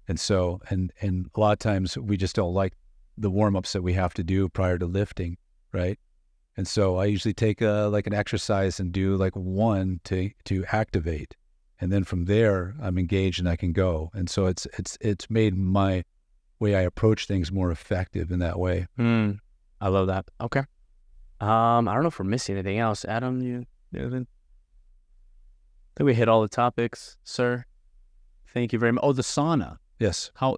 And so, and a lot of times we just don't like the warm-ups that we have to do prior to lifting, right? And so I usually take like an exercise and do like one to activate. And then from there, I'm engaged and I can go. And so it's made my way I approach things more effective in that way. I love that. Okay. I don't know if we're missing anything else. Adam, you think we hit all the topics, sir? Thank you very much. Oh, the sauna. Yes. How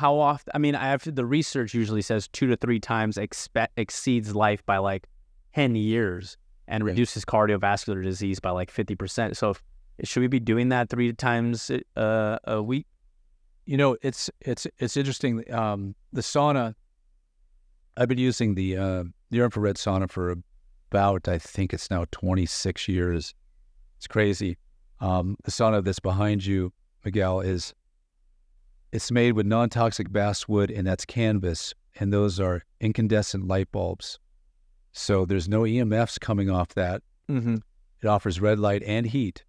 often? I mean, the research usually says 2 to 3 times exceeds life by like 10 years. and reduces cardiovascular disease by like 50%. So should we be doing that 3 times a week? You know, it's interesting. The sauna, I've been using the infrared sauna for about, I think it's now 26 years. It's crazy. The sauna that's behind you, Miguel, it's made with non-toxic basswood, and that's canvas, and those are incandescent light bulbs. So there's no EMFs coming off that. Mm-hmm. It offers red light and heat.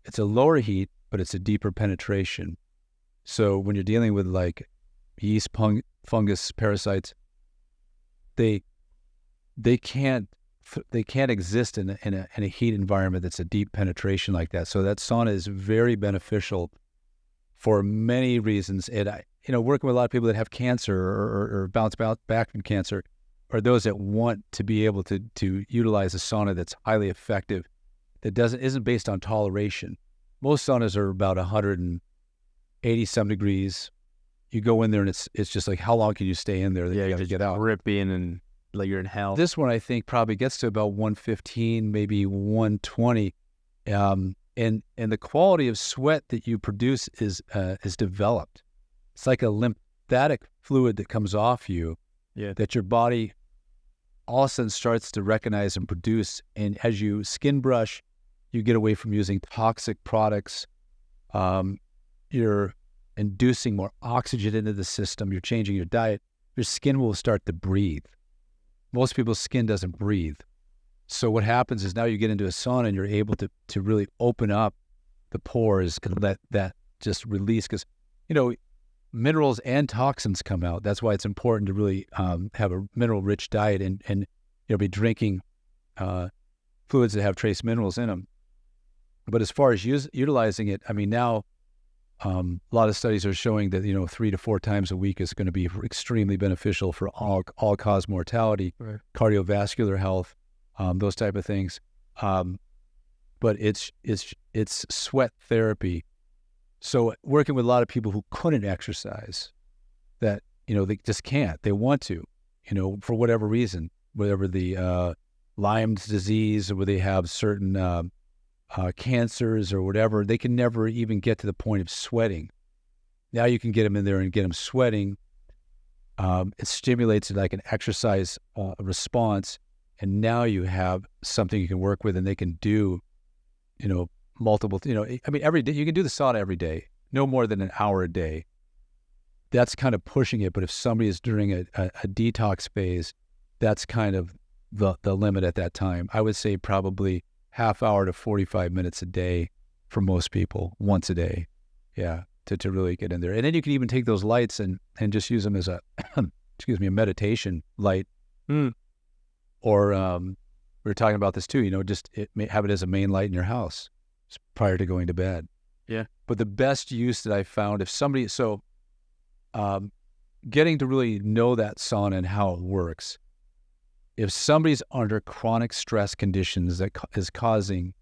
It's a lower heat, but it's a deeper penetration. So when you're dealing with like yeast, fungus, parasites, they can't exist in a heat environment that's a deep penetration like that. So that sauna is very beneficial for many reasons. And working with a lot of people that have cancer or bounce back from cancer, or those that want to be able to utilize a sauna that's highly effective, that isn't based on toleration. Most saunas are about 180 some degrees. You go in there and it's just like, how long can you stay in there? Yeah, you got to get out. Ripping and like you're in hell. This one I think probably gets to about 115, maybe 120. And the quality of sweat that you produce is developed. It's like a lymphatic fluid that comes off you, that your body all of a sudden starts to recognize and produce. And as you skin brush, you get away from using toxic products. You're inducing more oxygen into the system. You're changing your diet. Your skin will start to breathe. Most people's skin doesn't breathe. So what happens is now you get into a sauna and you're able to really open up the pores and let that just release, because, minerals and toxins come out. That's why it's important to really have a mineral-rich diet and be drinking fluids that have trace minerals in them. But as far as utilizing it, I mean, now a lot of studies are showing that 3 to 4 times a week is going to be extremely beneficial for all-cause mortality, right, cardiovascular health, those type of things. But it's sweat therapy. So working with a lot of people who couldn't exercise, that they just can't. They want to, for whatever reason, whatever the Lyme's disease, or where they have certain cancers or whatever, they can never even get to the point of sweating. Now you can get them in there and get them sweating. It stimulates like an exercise response, and now you have something you can work with, and they can do, multiple. Every day you can do the sauna every day, no more than an hour a day. That's kind of pushing it. But if somebody is during a detox phase, that's kind of the limit at that time. I would say probably half hour to 45 minutes a day for most people, once a day. Yeah, to really get in there. And then you can even take those lights and just use them as a meditation light. Or we were talking about this too, have it as a main light in your house prior to going to bed. Yeah. But the best use that I found, if somebody, getting to really know that sauna and how it works, if somebody's under chronic stress conditions that is causing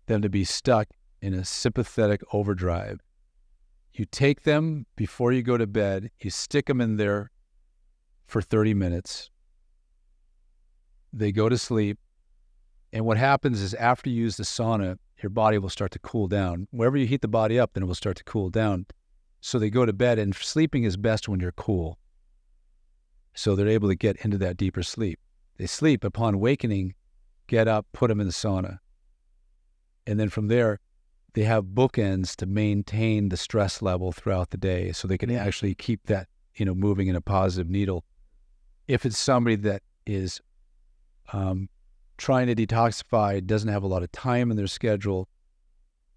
them to be stuck in a sympathetic overdrive, you take them before you go to bed, you stick them in there for 30 minutes. They go to sleep. And what happens is after you use the sauna, your body will start to cool down. Wherever you heat the body up, then it will start to cool down. So they go to bed, and sleeping is best when you're cool. So they're able to get into that deeper sleep. They sleep. Upon awakening, get up, put them in the sauna. And then from there, they have bookends to maintain the stress level throughout the day, so they can actually keep that, moving in a positive needle. If it's somebody that is trying to detoxify, doesn't have a lot of time in their schedule,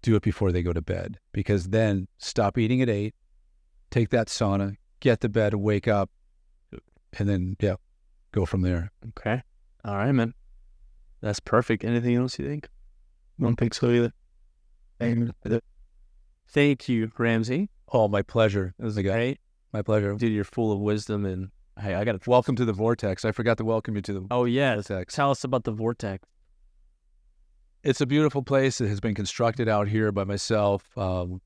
do it before they go to bed, because then stop eating at 8, take that sauna, get to bed, wake up, and then, go from there. Okay. All right, man. That's perfect. Anything else you think? I don't think so either. Thank you, Ramsey. Oh, my pleasure. It was great. My pleasure. Dude, you're full of wisdom, and hey, I got to... Welcome to the vortex. I forgot to welcome you to the vortex. Tell us about the vortex. It's a beautiful place. It has been constructed out here by myself, the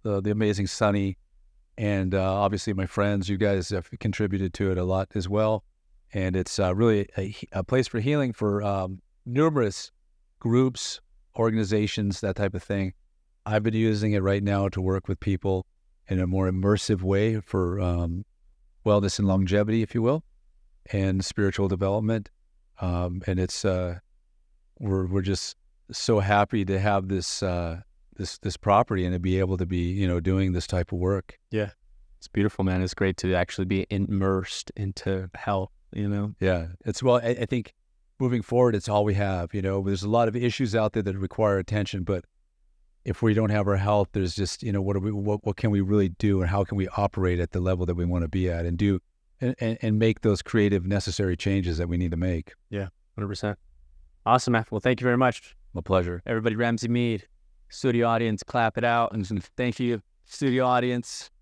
amazing Sonny, and obviously my friends. You guys have contributed to it a lot as well. And it's really a place for healing for numerous groups, organizations, that type of thing. I've been using it right now to work with people in a more immersive way for wellness and longevity, if you will, and spiritual development. And it's we're just so happy to have this this property and to be able to be doing this type of work. Yeah, it's beautiful, man. It's great to actually be immersed into health. Yeah, it's I think moving forward, it's all we have. There's a lot of issues out there that require attention, but if we don't have our health, there's just what can we really do, and how can we operate at the level that we want to be at, and do and make those creative, necessary changes that we need to make. Yeah, 100%. Awesome, man. Well, thank you very much. My pleasure. Everybody, Ramsey Mead, studio audience, clap it out, and thank you, studio audience.